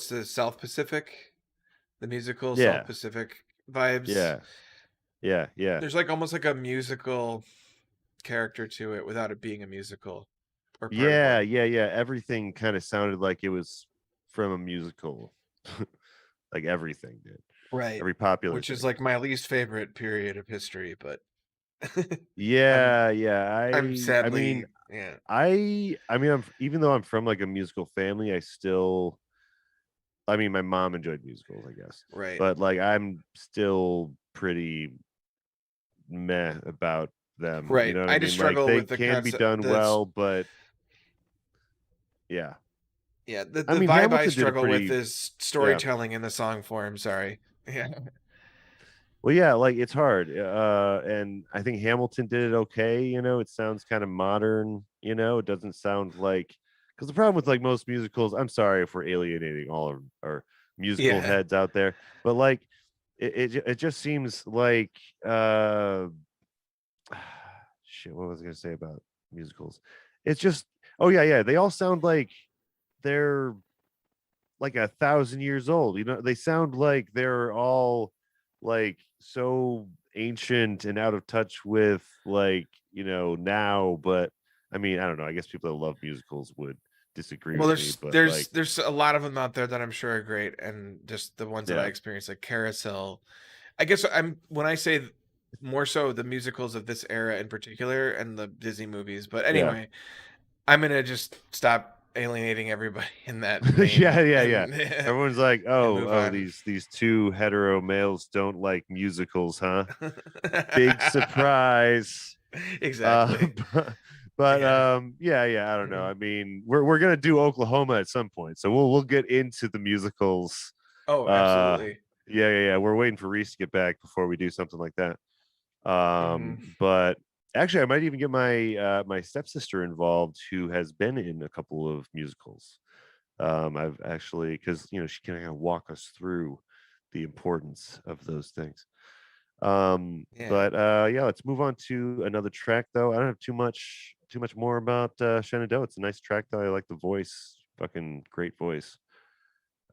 the South Pacific? The musical Yeah. South Pacific vibes. Yeah. There's like almost like a musical character to it without it being a musical. Or part of Yeah. Everything kind of sounded like it was from a musical. Like everything did. right. Every popular Which thing. is like my least favorite period of history, but yeah. I'm sadly, I mean, I'm even though I'm from like a musical family, I mean, my mom enjoyed musicals, I guess. Right. But like, I'm still pretty meh about them. Right. You know what I I just mean? struggle like, with they the can be done well, but yeah. Yeah. The I mean, vibe Hamilton I did a struggle pretty- with is storytelling in the song form. Sorry. Yeah. Well, yeah, like it's hard. And I think Hamilton did it okay. You know, it sounds kind of modern. You know, it doesn't sound like, because the problem with like most musicals, I'm sorry if we're alienating all of our musical heads out there, but like it just seems like shit. What was I gonna say about musicals? It's just, oh yeah, they all sound like they're like 1,000 years old. You know, they sound like they're all like so ancient and out of touch with, like, you know, now. But I mean, I don't know, I guess people that love musicals would disagree Well, with me, but like, there's a lot of them out there that I'm sure are great, and just the ones that I yeah, experienced, like Carousel. I guess when I say more so the musicals of this era in particular, and the Disney movies. But yeah, anyway, I'm gonna just stop alienating everybody in that vein yeah, yeah, yeah. and Everyone's like, and oh, move oh, on. these two hetero males don't like musicals, huh? Big surprise. Uh, Exactly. but Yeah. yeah, yeah. I don't know. Mhm. I mean, we're gonna do Oklahoma at some point, so we'll get into the musicals. Oh, Uh, absolutely. yeah, yeah, yeah. We're waiting for Reese to get back before we do something like that. Mhm. But actually, I might even get my stepsister involved, who has been in a couple of musicals. I've actually, because she can kind of walk us through the importance of those things. Yeah. But yeah, let's move on to another track though. I don't have too much more about Shenandoah. It's a nice track though. I like the voice, fucking great voice.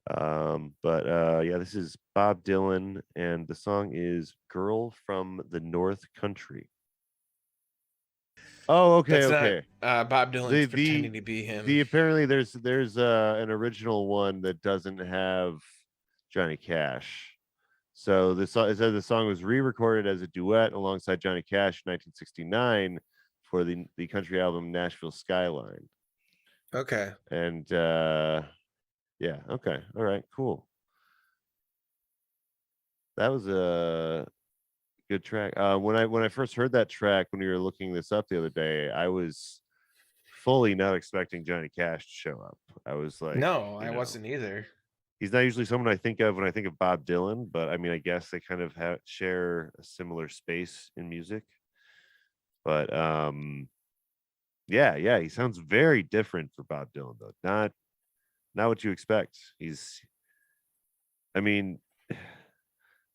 But yeah, this is Bob Dylan, and the song is "Girl from the North Country." Oh, okay, That's not okay. Bob The Dylan's the pretending to be him. the apparently there's an original one that doesn't have Johnny Cash. So it says the song was re-recorded as a duet alongside Johnny Cash in 1969 for the country album Nashville Skyline. Okay. And yeah, okay, all right, cool. That was a good track. When I first heard that track when we were looking this up the other day, I was fully not expecting Johnny Cash to show up. I was like, No, I wasn't either. he's not usually someone I think of when I think of Bob Dylan, but I mean, I guess they kind of share a similar space in music. But yeah, yeah, he sounds very different for Bob Dylan though. Not what you expect. I mean,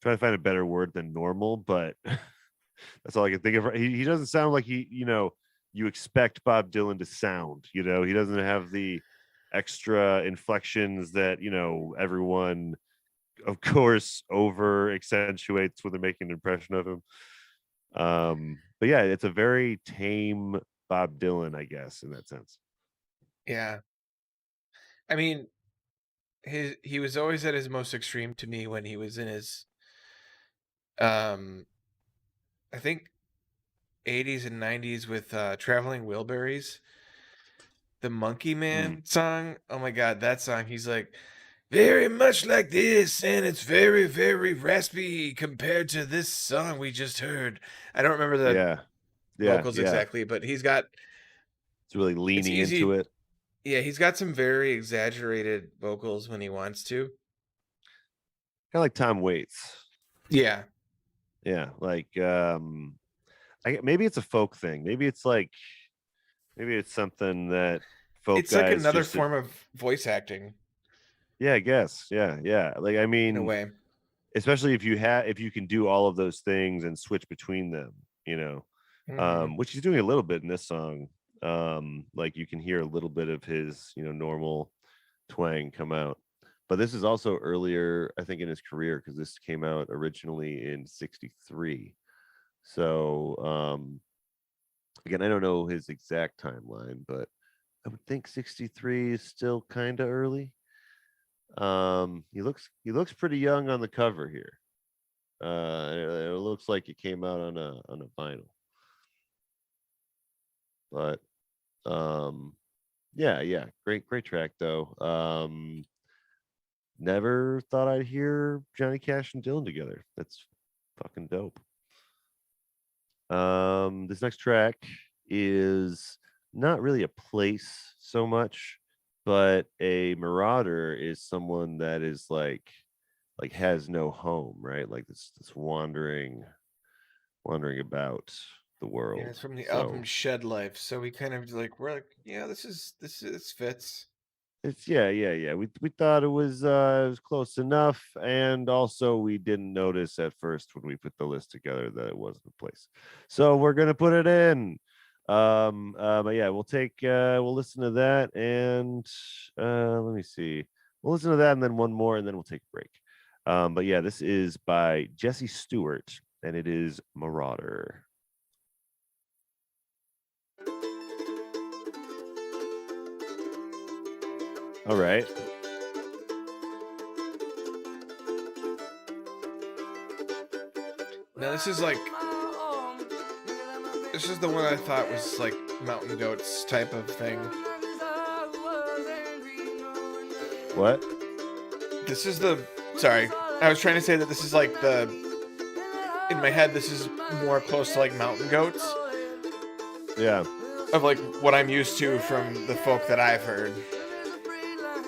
trying to find a better word than normal, but that's all I can think of. He doesn't sound like you expect Bob Dylan to sound. He doesn't have the extra inflections that everyone, of course, over accentuates when they're making an impression of him. But yeah, it's a very tame Bob Dylan, I guess, in that sense. Yeah. I mean, he was always at his most extreme to me when he was in his um I think 80s and 90s with Traveling Wilburys, the Monkey Mm. Man song. Oh my god, that song. He's like very much like this, and it's very, very raspy compared to this song we just heard. I don't remember the Yeah, yeah, vocals yeah. exactly, but It's really it's leaning into easy. it. Yeah, he's got some very exaggerated vocals when he wants to. Kind of like Tom Waits. Yeah. Yeah, like maybe it's a folk thing. Maybe it's something that folk It's like guys another just form of voice acting yeah, I guess. Yeah, yeah. Like I in a mean, way. especially if you can do all of those things and switch between them, Mhm. which he's doing a little bit in this song. Like you can hear a little bit of his, normal twang come out. But this is also earlier, I think, in his career, because this came out originally in 63. So again, I don't know his exact timeline, but I would think 63 is still kind of early. He looks pretty young on the cover here. It looks like it came out on a vinyl. But yeah, yeah, great track though. Never thought I'd hear Johnny Cash and Dylan together. That's fucking dope. This next track is not really a place so much, but a marauder is someone that is like has no home, right? Like this wandering about the Yeah, world. it's from the album So Shed Life. So we kind of we're like, yeah, this fits. it's yeah, yeah, yeah. We thought it was close enough, and also we didn't notice at first when we put the list together that it wasn't a place. So we're gonna put it in. But yeah, we'll listen to that, and let me see. We'll listen to that and then one more, and then we'll take a break. But yeah, this is by Jesse Stewart, and it is Marauder. All right. Now this is like, this is the one I thought was like Mountain Goats type of thing. What? This is the, sorry, I was trying to say that this is like the, in my head, this is more close to like Mountain Goats Yeah. of like what I'm used to from the folk that I've heard.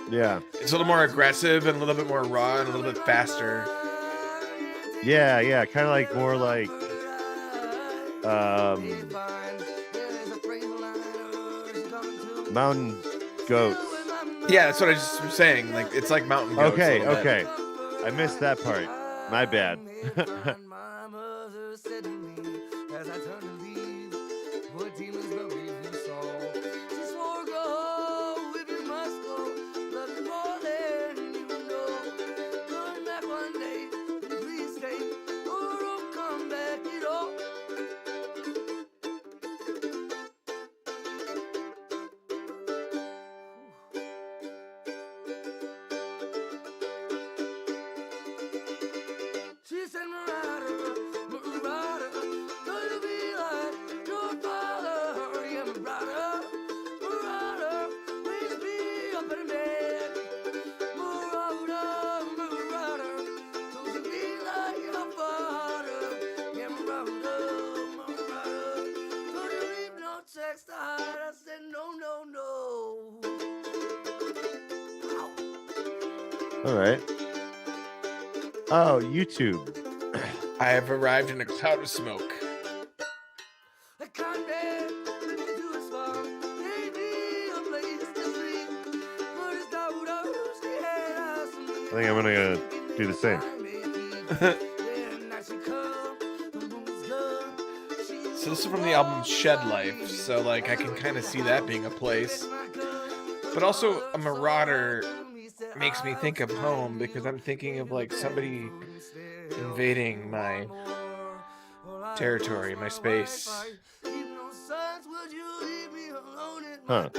Yeah. It's a little more aggressive and a little bit more raw and a little bit faster. Yeah. Yeah. Kind of like more like Mountain Goats. Yeah, that's what I just was saying. Like, it's like Mountain Goats. Okay. a little bit. Okay. I missed that part. My bad. She said, Marauder, don't you be like your father? Yeah, Marauder, please be up in bed. Marauder, don't you be like your father? Yeah, Marauder, don't you leave no checks to hide? I said, no. Ow. All right. Oh, YouTube. I have arrived in a cloud of smoke. I can't bear to do his farm. Maybe a place to sleep. But his daughters, they had us. I think I'm gonna do the same. So this is from the album Shed Life, so like I can kind of see that being a place. But also a marauder makes me think of home because I'm thinking of like somebody invading my territory, my space. Huh.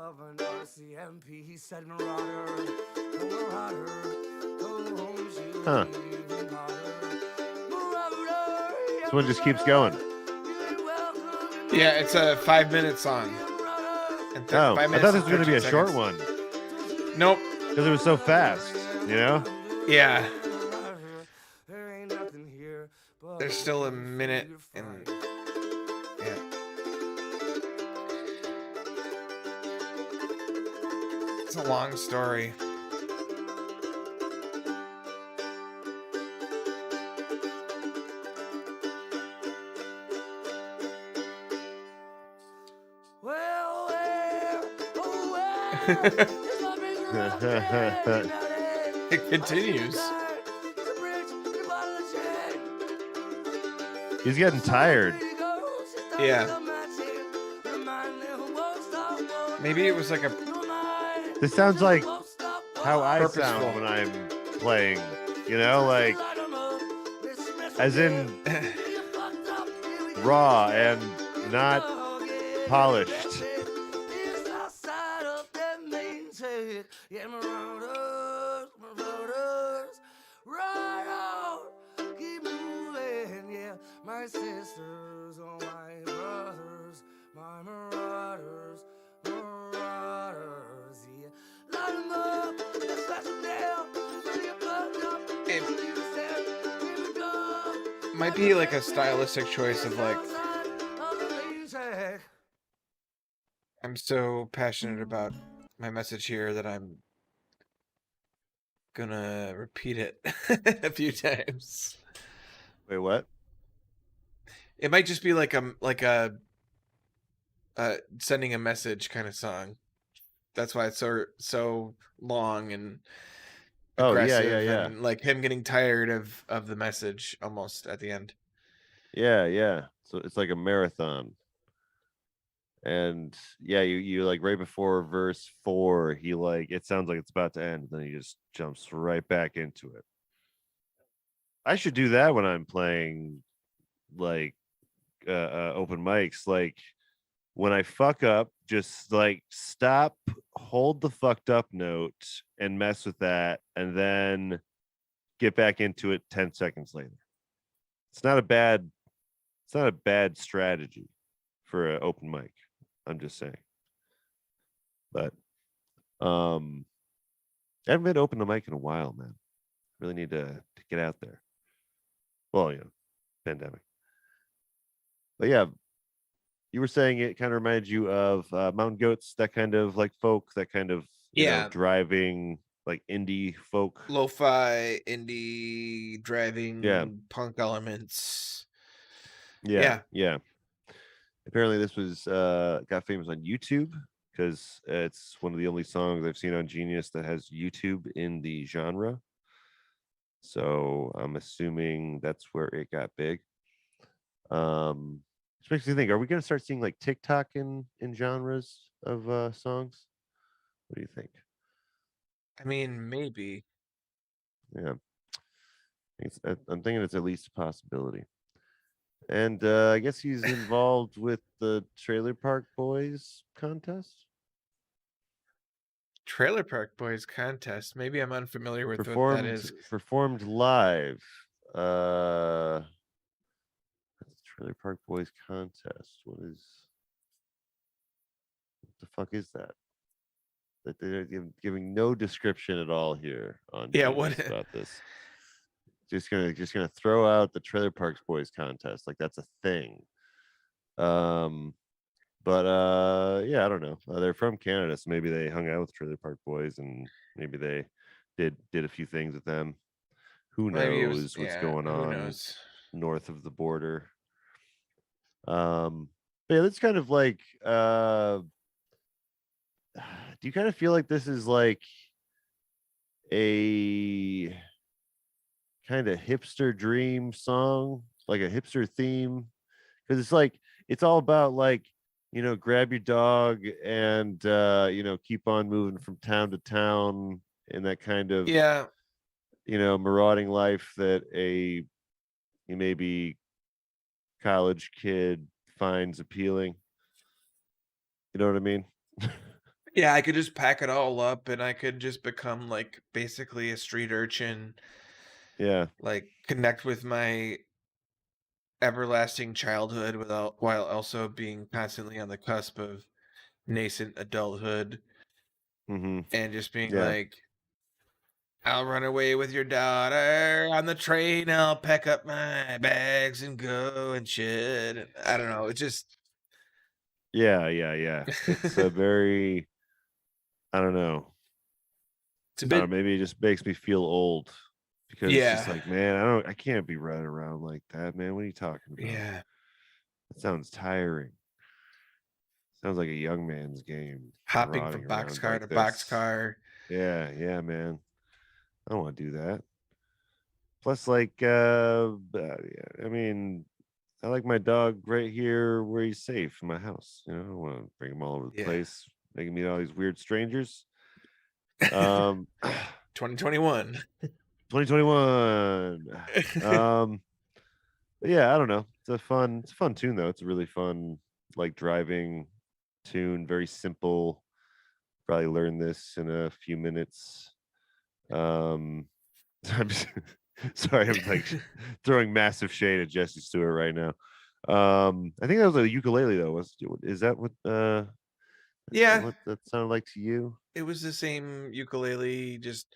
MP, he said, Marauder, go home, Huh. This one just keeps going. Yeah, it's a 5-minute song. And Oh, 5 I minutes thought this and was gonna be a 13 short seconds. one Nope. because it was so fast. You know? Yeah. There ain't nothing here but There's still a minute and yeah. It's a long story. well, oh, where is my big It continues. He's getting tired. Yeah. Maybe it was like a This sounds like how I Purposeful. sound when I'm playing. You know, like as in raw and not polished. Yeah, marauders, right on, keep moving, yeah, my sisters, oh my brothers, my marauders, yeah, light 'em up, let's flash 'em down, fill your blood up, It- fill your might be like a stylistic choice of like, I'm so passionate about my message here that I'm gonna repeat it a few times. Wait, what? It might just be like a sending a message kind of song. That's why it's so long and Oh, yeah, aggressive, yeah. and like him getting tired of the message almost at the end. Yeah. So it's like a marathon. And yeah, you like right before verse 4, he like it sounds like it's about to end, then he just jumps right back into it. I should do that when I'm playing like open mics. Like when I fuck up, just like stop, hold the fucked up note and mess with that, and then get back into it 10 seconds later. It's not a bad strategy for an open mic. I'm just saying. But I haven't been open to mic in a while, man. Really need to get out there. Well, pandemic. But yeah, you were saying it kind of reminded you of Mountain Goats, that kind of like folk, that kind of driving like indie folk. Lo-fi, indie, driving, punk elements. Yeah. Apparently this was got famous on YouTube because it's one of the only songs I've seen on Genius that has YouTube in the genre. So I'm assuming that's where it got big. Which makes me think, are we going to start seeing like TikTok in genres of songs? What do you think? I mean, maybe. Yeah. I'm thinking it's at least a possibility. And I guess he's involved with the Trailer Park Boys contest. Trailer Park Boys contest. Maybe I'm unfamiliar with what that is. Performed live. Trailer Park Boys contest. What the fuck is that? That they're giving no description at all here on what about this. Just gonna throw out the Trailer Park Boys contest like that's a thing. But yeah, I don't know. They're from Canada, so maybe they hung out with Trailer Park Boys and maybe they did a few things with them. Who knows what's going on north of the border? But yeah, that's kind of like do you kind of feel like this is like a kind of hipster dream song, like a hipster theme? Because it's like it's all about like, grab your dog and keep on moving from town to town in that kind of marauding life that a maybe college kid finds appealing. You know what I mean? Yeah, I could just pack it all up and I could just become like basically a street urchin. Yeah. Like connect with my everlasting childhood while also being constantly on the cusp of nascent adulthood. And just being like, I'll run away with your daughter on the train. I'll pack up my bags and go and shit. I don't know. It's just. Yeah. It's a very, I don't know. It's a bit. Maybe it just makes me feel old because it's just like, man, I can't be running around like that, man. What are you talking about? Yeah. That sounds tiring. Sounds like a young man's game. Hopping from boxcar to boxcar. Yeah, man. I don't want to do that. Plus, like, I mean, I like my dog right here where he's safe in my house. I don't want to bring him all over the place, making me meet all these weird strangers. 2021. 2021. But yeah, I don't know. It's a fun tune though. It's a really fun like driving tune. Very simple. Probably learn this in a few minutes. I'm sorry, I'm like throwing massive shade at Jesse Stewart right now. I think that was a ukulele though. Is that what what that sounded like to you? It was the same ukulele, just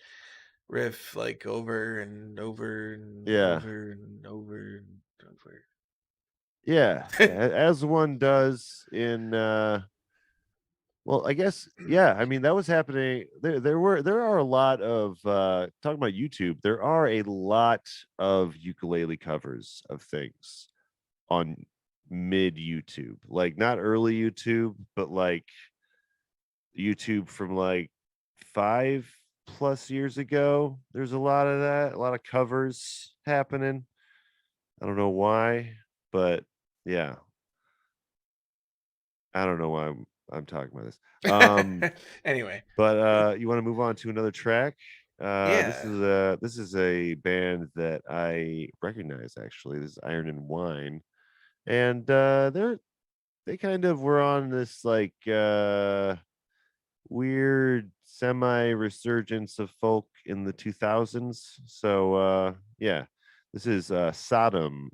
riff like over and over and over and over and Yeah, as one does in well, I guess yeah, I mean that was happening. There are a lot of talking about YouTube, there are a lot of ukulele covers of things on mid YouTube. Like not early YouTube, but like YouTube from like 5+ years ago. There's a lot of that, a lot of covers happening. I don't know why, but yeah, I don't know why I'm talking about this. Anyway, But you want to move on to another track? This yeah. is a band that I recognize actually. This is Iron and Wine, and they kind of were on this like weird semi resurgence of folk in the 2000s. So yeah, this is Sodom,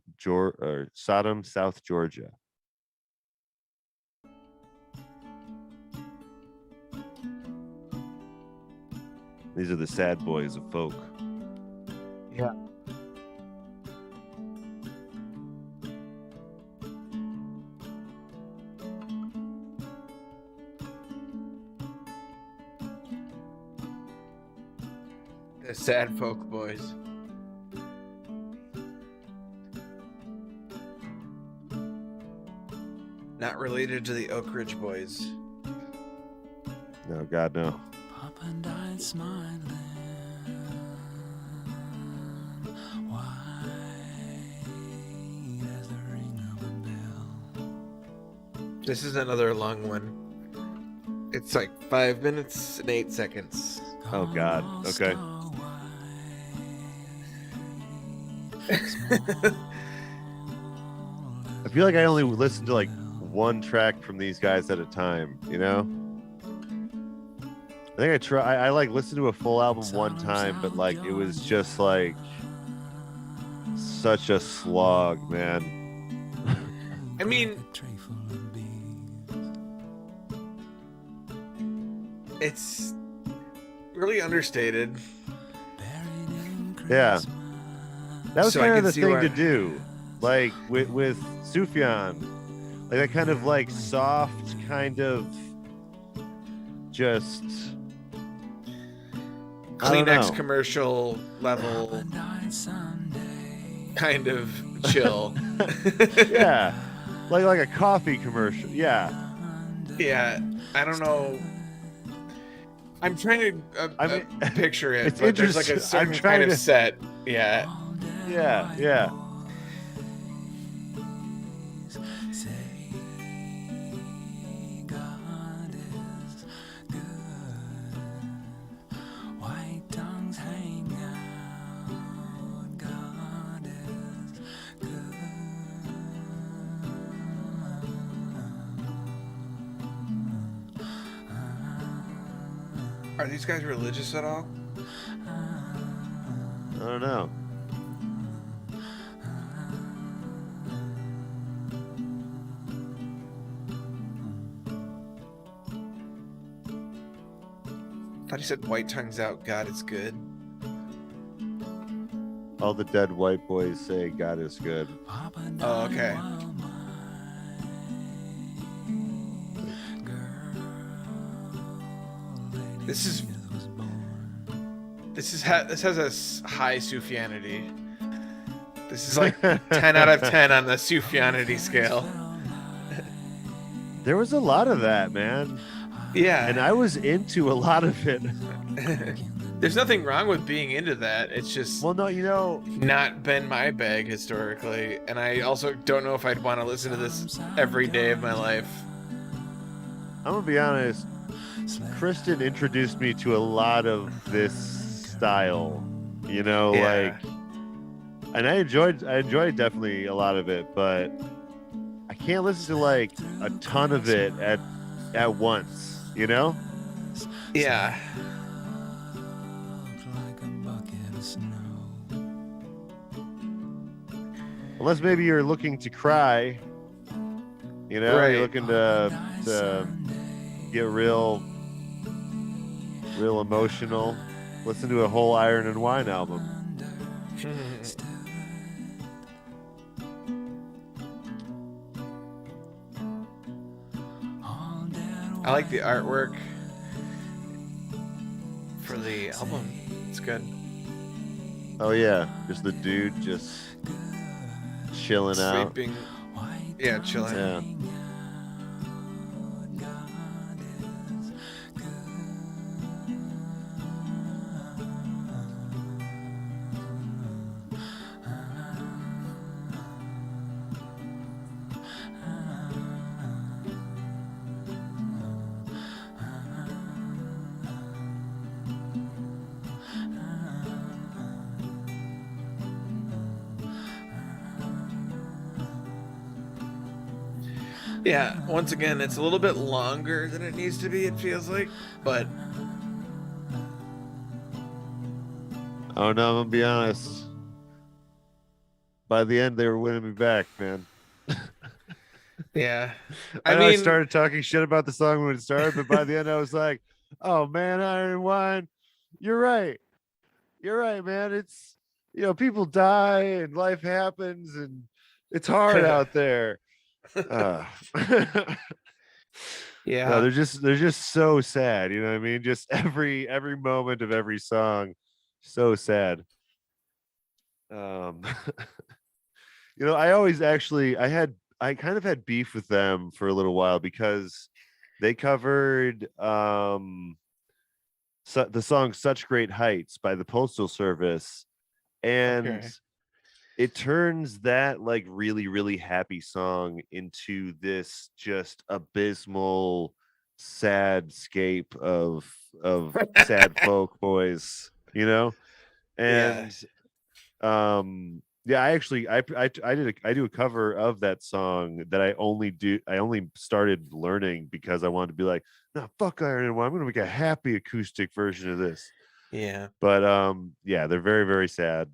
South Georgia. These are the sad boys of folk. Yeah. The sad folk boys. Not related to the Oak Ridge boys. No, God, no. Papa died smiling, white as the ring of a bell. This is another long one. It's like 5 minutes and 8 seconds. Oh, God. Okay. I feel like I only listen to like one track from these guys at a time, you know? I think I like listened to a full album one time, but like it was just like such a slog, man. I mean, it's really understated. Yeah. That was So I kind of can the see thing why- to do. Like with Sufjan. Like that kind of like soft kind of just I don't Kleenex know. commercial level kind of chill. Yeah. Like a coffee commercial. Yeah. Yeah, I don't know. I'm trying to I mean, picture it, it's but there's like a interesting. I'm certain trying kind of to- set. Yeah. Yeah. Are these guys religious at all? I don't know. Thought he said white tongues out, God is good. All the dead white boys say God is good. Oh, okay. This has a high Sufjanity. This is like 10 out of 10 on the Sufjanity scale. There was a lot of that, man. Yeah. And I was into a lot of it. There's nothing wrong with being into that. It's just Well, no, you know, not been my bag historically. And I also don't know if I'd want to listen to this every day of my life. I'm gonna be honest. Kristen introduced me to a lot of this style, you know, Yeah. like, and I enjoyed definitely a lot of it, but I can't listen to like a ton of it at once, you know? Yeah. Unless maybe you're looking to cry, you know, Right. you're looking to get real emotional. Listen to a whole Iron and Wine album. I like the artwork for the album. It's good. Oh yeah, just the dude just chilling out. Sweeping. Yeah, chilling. Yeah. Yeah, once again, it's a little bit longer than it needs to be, it feels like, but Oh no, I'm gonna be honest. By the end, they were winning me back, man. yeah. I I know I mean, started talking shit about the song when it started, but by the end, I was like, "Oh man, Iron and Wine, you're right. You're right, man. It's people die and life happens and it's hard out there." No, yeah. they're just so sad. You know what I mean? Just every moment of every song, so sad. I always actually I kind of had beef with them for a little while because they covered the song "Such Great Heights" by the Postal Service, and Okay. it turns that like really really happy song into this just abysmal sad scape of sad folk boys, Yeah. and yeah, I actually I do a cover of that song that I only started learning because I wanted to be like, no, fuck Iron and Wine, I'm gonna make a happy acoustic version of this. Yeah. But yeah, they're very very sad.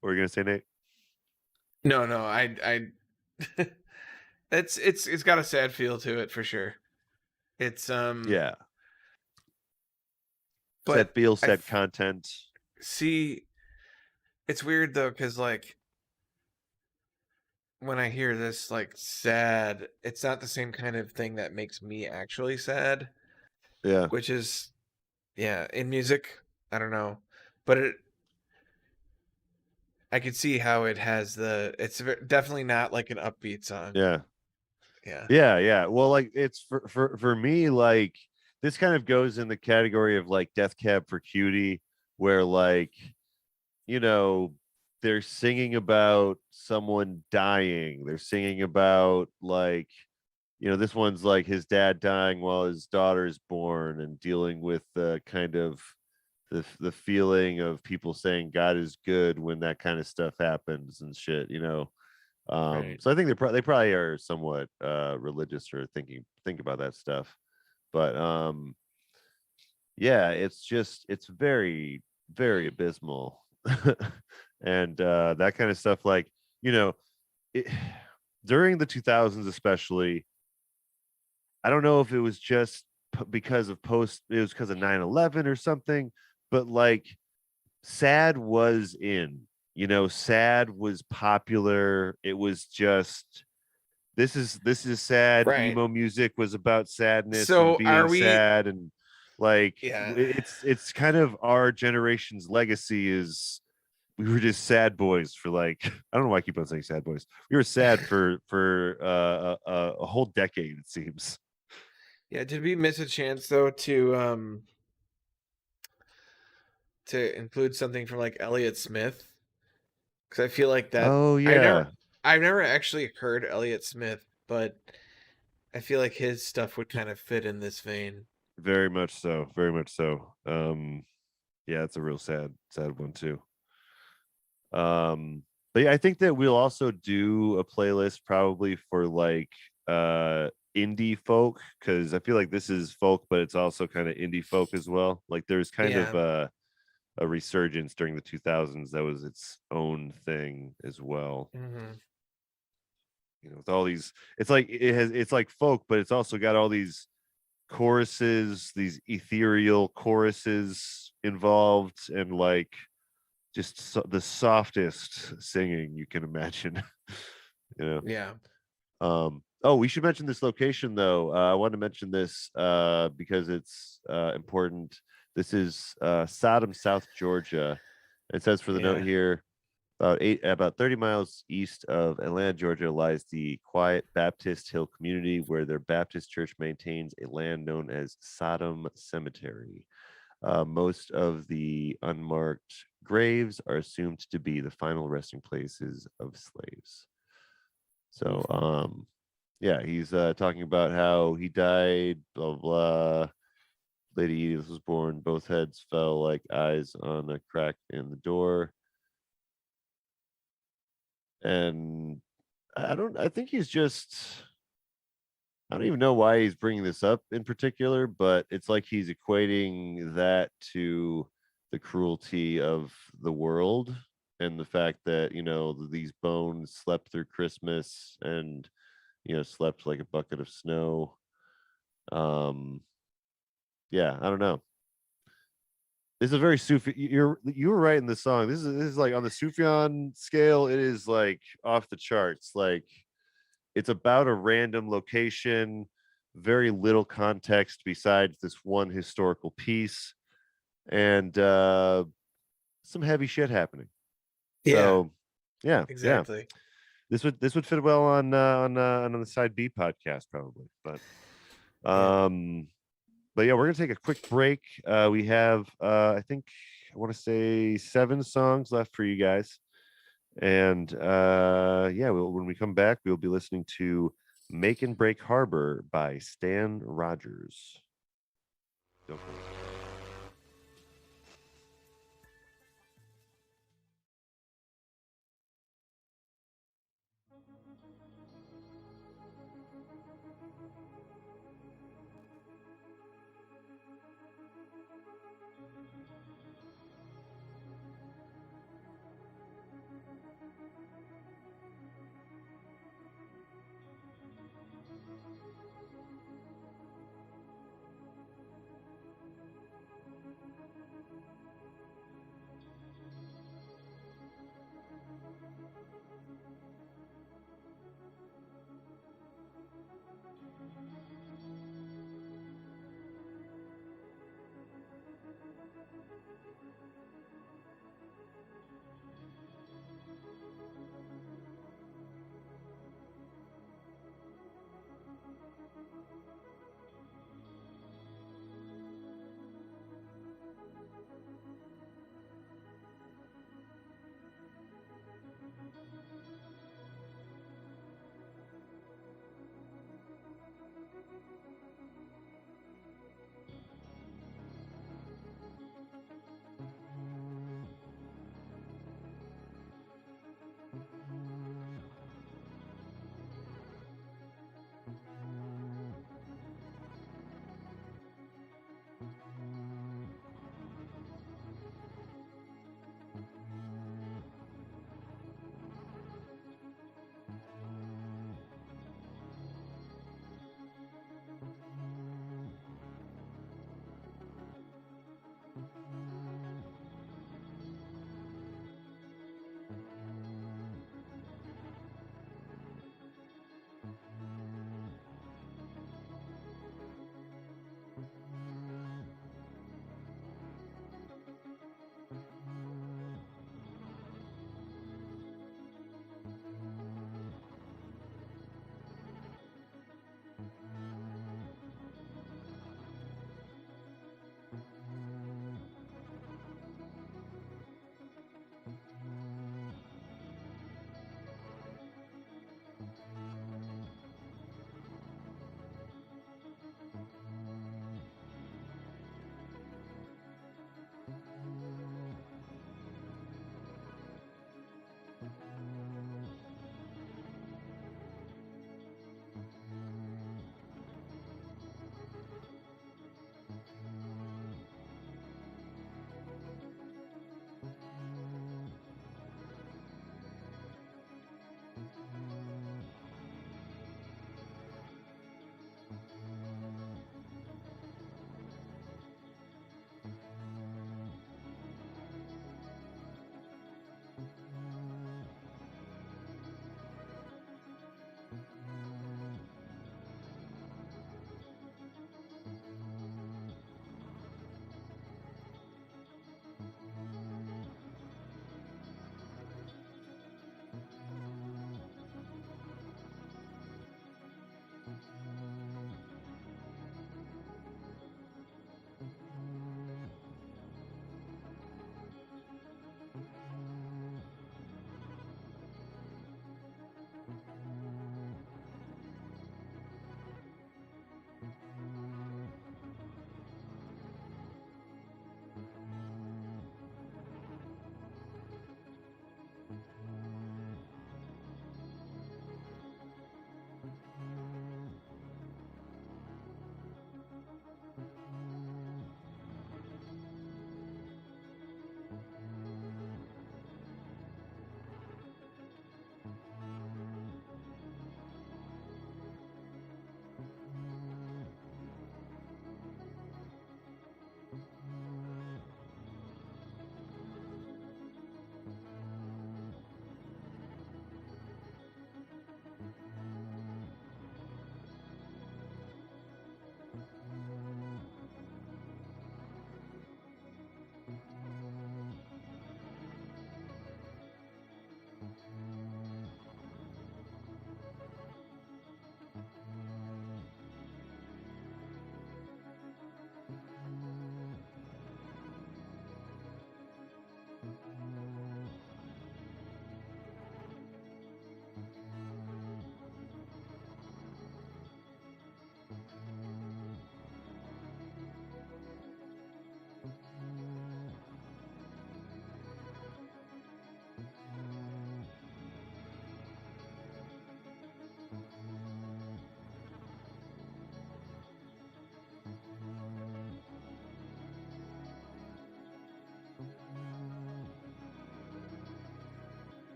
What were you gonna say, Nate? No, I it's got a sad feel to it for sure. It's Yeah, but sad feel, I sad f- content. see it's weird though, because like when I hear this like sad, it's not the same kind of thing that makes me actually sad, Yeah, which is yeah, in music, I don't know, but I could see how it has it's definitely not like an upbeat song. yeah. Yeah. Yeah. Well, like it's for me, like this kind of goes in the category of like Death Cab for Cutie, where like, you know, they're singing about someone dying. They're singing about like, this one's like his dad dying while his daughter is born and dealing with the kind of the feeling of people saying God is good when that kind of stuff happens and shit. Right. So I think they probably are somewhat religious or think about that stuff, but yeah, it's very very abysmal. And that kind of stuff, like, it, during the 2000s especially, I don't know if it was just because of it was because of 9/11 or something, but like sad was in, sad was popular. It was just, this is sad. Right. Emo music was about sadness So and are being we sad, and like Yeah. it's kind of our generation's legacy is we were just sad boys for like I don't know why I keep on saying sad boys. We were sad for a whole decade, it seems. Yeah, did we miss a chance though to include something from like Elliott Smith? Because I feel like that Oh yeah, I've never actually heard Elliott Smith, but I feel like his stuff would kind of fit in this vein. very much so, very much so. Yeah, it's a real sad one too. But yeah, I think that we'll also do a playlist probably for like indie folk, because I feel like this is folk but it's also kind of indie folk as well. Like there's kind of a resurgence during the 2000s that was its own thing as well. Mm-hmm. With all these, it's like folk, but it's also got all these choruses, these ethereal choruses involved, and like just the softest singing you can imagine. Yeah. Oh, we should mention this location though. I wanted to mention this because it's important. This is Sodom, South Georgia. It says for the note Yeah. here, about 30 miles east of Atlanta, Georgia, lies the quiet Baptist Hill community, where their Baptist church maintains a land known as Sodom Cemetery. Most of the unmarked graves are assumed to be the final resting places of slaves. So, yeah, he's talking about how he died, blah, blah. Lady Edith was born. Both heads fell like eyes on a crack in the door. And I think he's just, I don't even know why he's bringing this up in particular, but it's like he's equating that to the cruelty of the world and the fact that, these bones slept through Christmas and, slept like a bucket of snow. Yeah, I don't know. This is a very Sufi. You were right in the song. This is like on the Sufjan scale. It is like off the charts. Like it's about a random location, very little context besides this one historical piece, and some heavy shit happening. Yeah, So, yeah, exactly. This would fit well on the Side B podcast probably, but Yeah. But yeah, we're gonna take a quick break. We have I think I want to say 7 songs left for you guys. And yeah, when we come back, we'll be listening to Make and Break Harbor by Stan Rogers. Don't go away.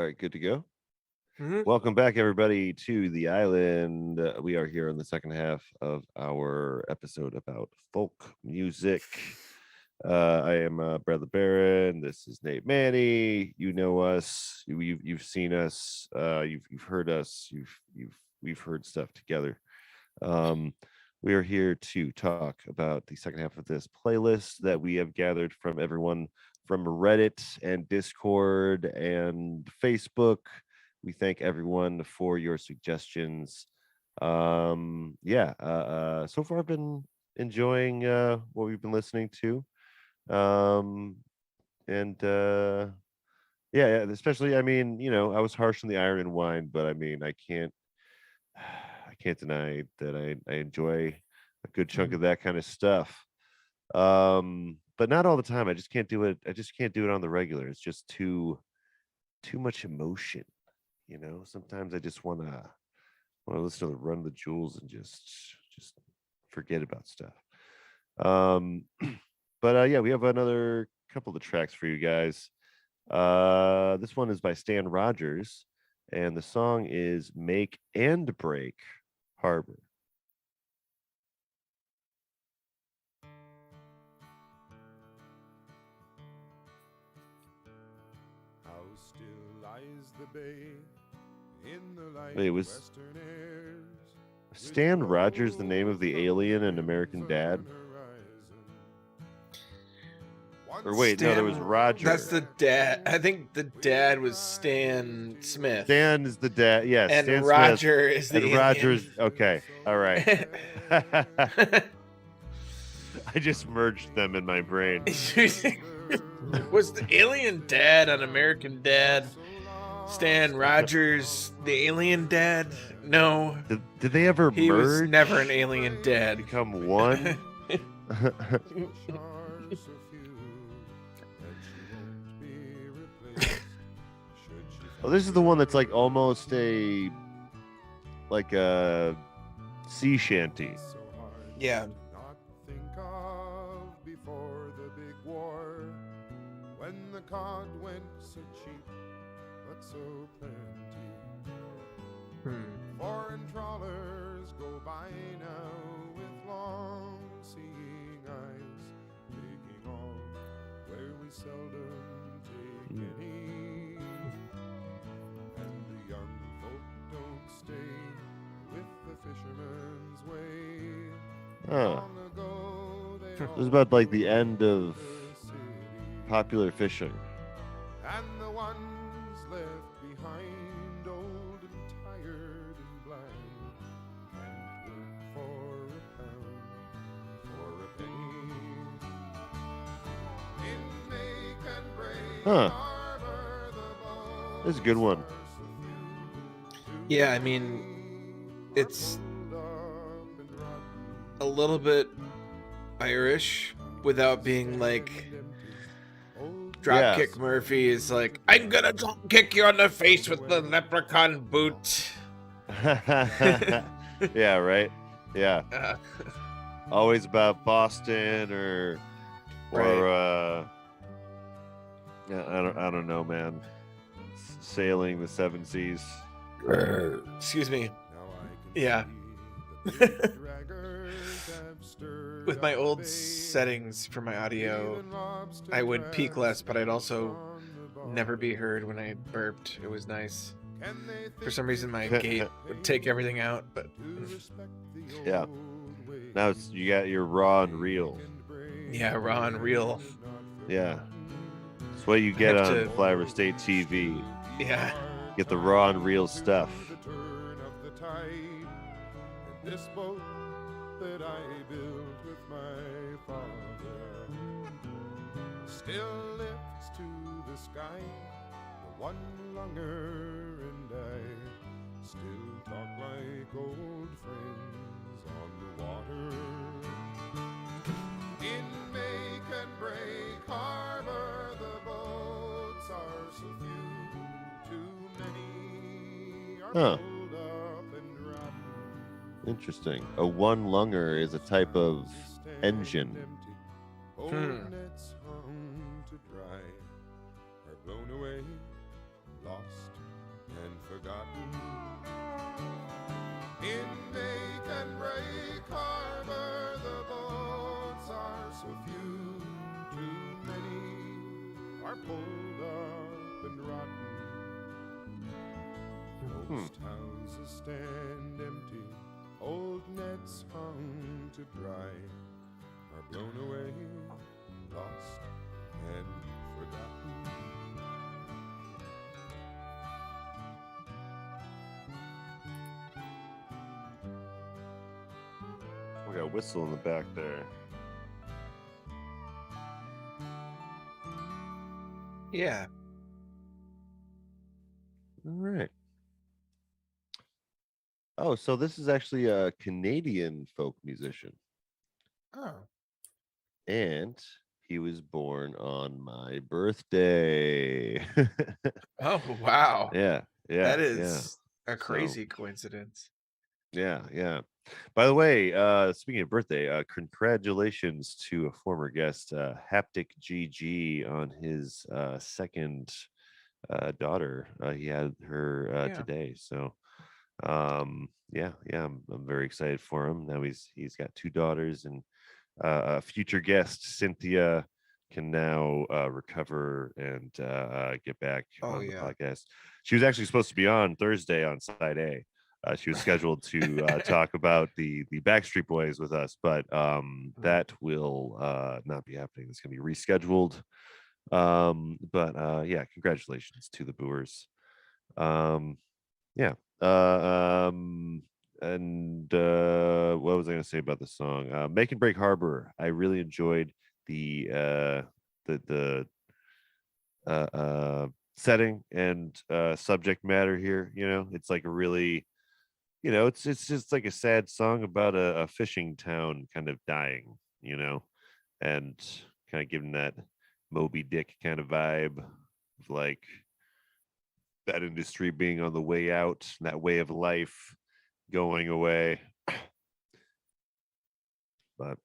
All right, good to go. Mhm. Welcome back, everybody, to the island. We are here in the second half of our episode about folk music. I am Brother Barron. This is Nate Manny. You know us. You've seen us. You've heard us. We've heard stuff together. We are here to talk about the second half of this playlist that we have gathered from everyone from Reddit and Discord and Facebook. We thank everyone for your suggestions. So far I've been enjoying what we've been listening to. Especially, I mean, I was harsh on the Iron and Wine, but I mean, I can't deny that I enjoy a good chunk of that kind of stuff. But not all the time. I just can't do it. I just can't do it on the regular. It's just too much emotion. Sometimes I just want to listen to the Run the Jewels and just forget about stuff. We have another couple of tracks for you guys. This one is by Stan Rogers, and the song is Make and Break Harbor. How still lies the bay in the light Wait, was western airs. Stan Rogers the name of the alien in American Dad? Or wait, no, there was Roger. That's the dad. I think the dad was Stan Smith. Stan is the dad. Yes, and Stan Roger Smith, is the and alien. Roger's okay. All right. I just merged them in my brain. Was the alien dad on American Dad Stan Rogers the alien dad? No. Did they ever He merge? was never an alien dad. Become one? Oh, this is the one that's like almost a sea shanty. Yeah. Not think of before the big war, when the cod went so cheap, but so plenty. Foreign trawlers go by now with long-seeing eyes, taking all where we seldom take any. And the young folk don't stay with the fisherman's way. Huh. Long ago they This is about like the end of the city, popular fishing. and the ones left behind, old and tired and blind, can't work for a pound, for a penny. In Make and Break Huh. Harbor, the This is a good one. boats are so few, Yeah, I mean, it's huddled up and rotten, a little bit Irish without being like Dropkick Yes. Murphy is like, I'm gonna drop kick you on the face with the leprechaun boot. Yeah, right. Yeah, Uh, always about Boston or yeah, I don't know, man. Sailing the seven seas. excuse me. Now I can Yeah. see the big draggers have stirred With my up old the bay. settings for my audio, Even lobster I would peak less, but I'd also on the never be bar. heard when I burped. It was nice. Can they For think some reason, my Okay. gate would take everything out, but to respect the Yeah. old way? Now you got your raw and real. yeah, raw and real. Yeah. It's what you get have on to- Flyover State TV. Yeah. Get the raw and real stuff. The turn of the tide, and this boat that I built with my father still lifts to the sky. The one lunger and I still talk like old friends on the water. In Make and Break Harbor, the boats are so few, too many are Huh. pulled up and rotten. Interesting. A one lunger is a type of Stand engine. empty, old Hmm. nets hung to dry, are blown away, lost forgotten. In make and break harbor, the boats are so few, too many are pulled up and rotten. Most houses stand empty, old nets hung to dry are blown away, lost and forgotten. We got a whistle in the back there. Yeah. All right. Oh, so this is actually a Canadian folk musician, Oh. and he was born on my birthday. Oh wow. Yeah, yeah, That yeah. is a crazy coincidence. Yeah, yeah. By the way, speaking of birthday, congratulations to a former guest, Haptic GG, on his second daughter. He had her Yeah. today. So, yeah, I'm very excited for him. Now he's got two daughters, and a future guest, Cynthia, can now recover and get back Oh, on the yeah. podcast. She was actually supposed to be on Thursday on Side A. She was scheduled to talk about the Backstreet Boys with us, but that will not be happening. It's going to be rescheduled. But yeah, congratulations to the Boers. Yeah. And what was I going to say about the song? Make and Break Harbor. I really enjoyed the setting and subject matter here. You know, it's like a really, you know, it's just like a sad song about a fishing town kind of dying, you know, and kind of giving that Moby Dick kind of vibe of like that industry being on the way out, and that way of life going away. But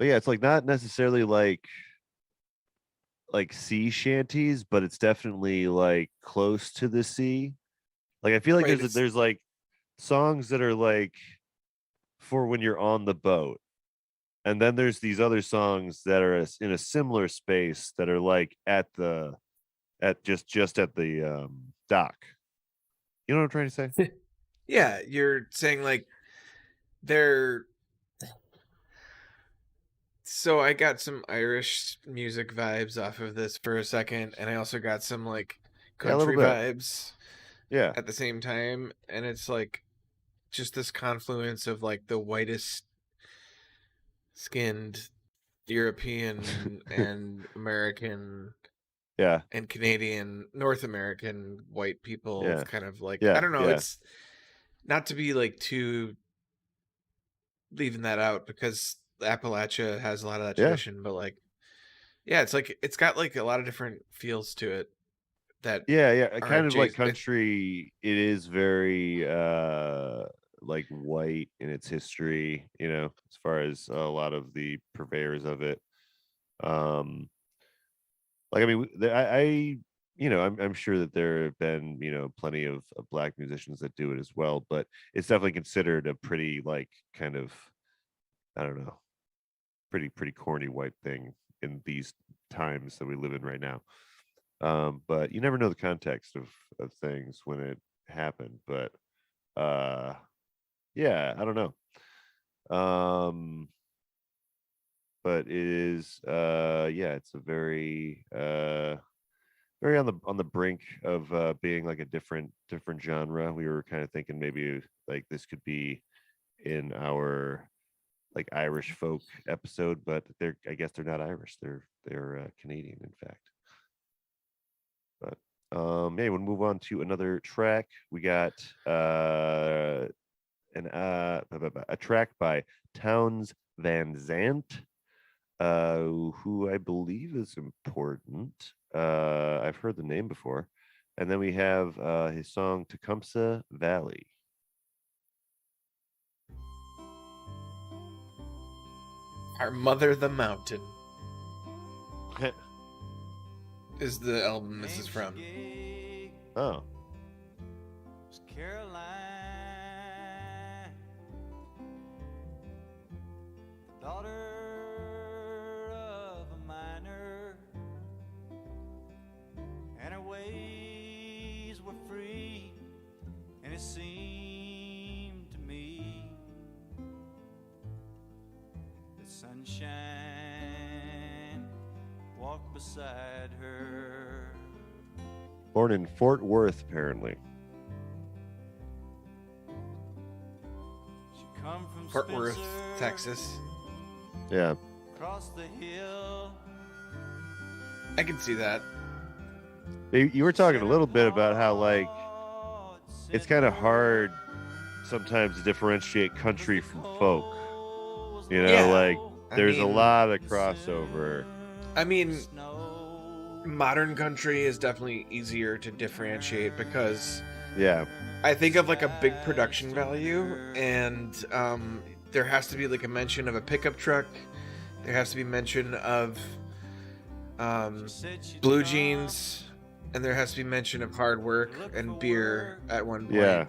yeah, it's like not necessarily like sea shanties, but it's definitely like close to the sea. Like I feel like Right, there's like songs that are like for when you're on the boat, and then there's these other songs that are in a similar space that are like at just at the dock. You know what I'm trying to say? Yeah, you're saying like they're so I got some Irish music vibes off of this for a second, and I also got some like Yeah, a little country bit. vibes Yeah, at the same time, and it's like just this confluence of like the whitest skinned European and American yeah, and Canadian, North American white people yeah, kind of like, I yeah, don't know, yeah. it's not to be like too leaving that out because Appalachia has a lot of that Yeah. tradition, but like, yeah, it's like it's got like a lot of different feels to it that Yeah, are kind of like adjacent. country. It is very like white in its history, you know, as far as a lot of the purveyors of it. Like I mean, you know, I'm sure that there have been, you know, plenty of black musicians that do it as well, but it's definitely considered a pretty like kind of, I don't know, pretty corny white thing in these times that we live in right now. But you never know the context of things when it happened. But yeah, I don't know. But it is yeah, it's a very very on the brink of being like a different genre. We were kind of thinking maybe like this could be in our like Irish folk episode, but I guess they're not Irish. They're Canadian, in fact. But yeah, we'll move on to another track. We got a track by Townes Van Zandt, who I believe is important. I've heard the name before. And then we have his song Tecumseh Valley. Our Mother the Mountain is the album this is from. Oh, Caroline, daughter of a miner, and her ways were free, and it seemed to me that sunshine walked beside her. Born in Fort Worth, apparently. She come from Fort Worth, Spencer, Texas. Yeah. across the hill. I can see that. You were talking a little bit about how, like, it's kind of hard sometimes to differentiate country from folk. You know, Yeah. like, I there's a mean- lot of crossover. I mean, modern country is definitely easier to differentiate because Yeah. I think of like a big production value, and there has to be like a mention of a pickup truck. There has to be mention of blue jeans, and there has to be mention of hard work and beer at one point. Yeah.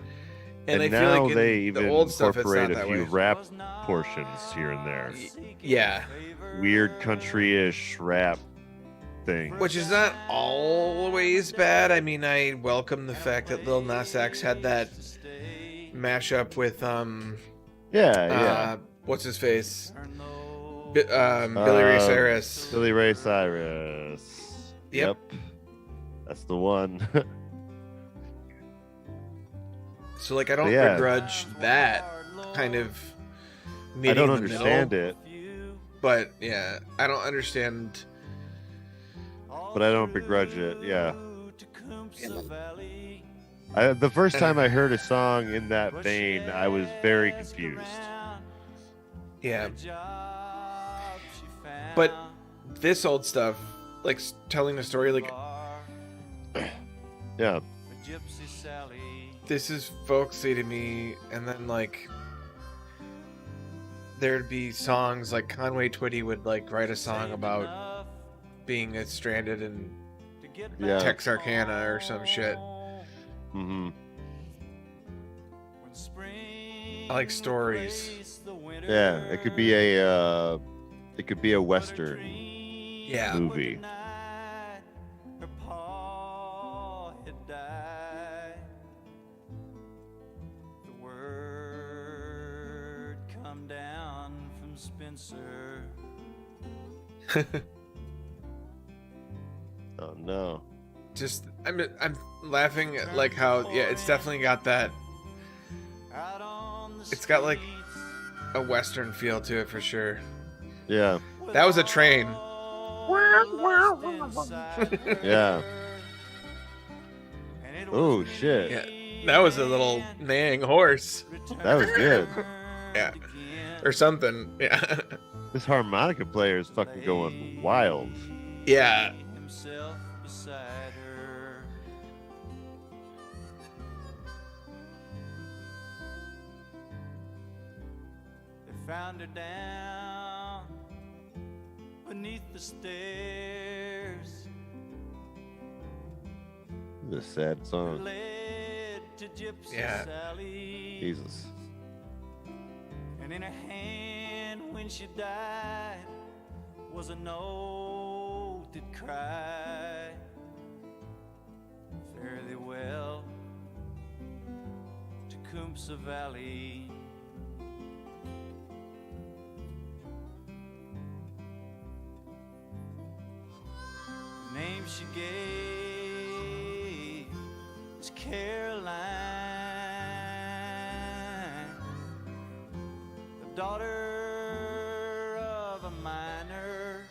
and I now feel like in they even the old stuff, it's incorporate not a that few way. rap portions here and there. Yeah, Weird country-ish rap thing. which is not always bad. I mean, I welcome the fact that Lil Nas X had that mashup with Yeah. what's his face, Billy Ray Cyrus. Billy Ray Cyrus. Yep. That's the one. So like, I don't Yeah. begrudge that kind of I meeting don't in the understand middle, it, but yeah, I don't understand. but I don't begrudge it. Yeah. The first time I heard a song in that vein, I was very confused. Yeah, but this old stuff, like telling the story, like Yeah. this is folksy to me, and then like there'd be songs like Conway Twitty would like write a song about being stranded in Yeah. Texarkana or some shit. Mm-hmm. I like stories. Yeah. It could be a Western Yeah, movie. Her pa had died. The word come down from Spencer. Oh no. just I'm laughing at like how it's definitely got that. Out on the It's got like streets, a Western feel to it for sure. Yeah. That was a train. Yeah. and it Oh was shit. Yeah, that was a little neighing horse. That was good. Yeah, or something. Yeah, This harmonica player is fucking going wild. yeah. himself beside her. They found her down beneath the stairs. This is a sad song. Led to Gypsy Yeah. Sally. Jesus. And in her hand when she died was a note that cried, fare thee well, Tecumseh Valley. The name she gave was Caroline, the daughter of a miner,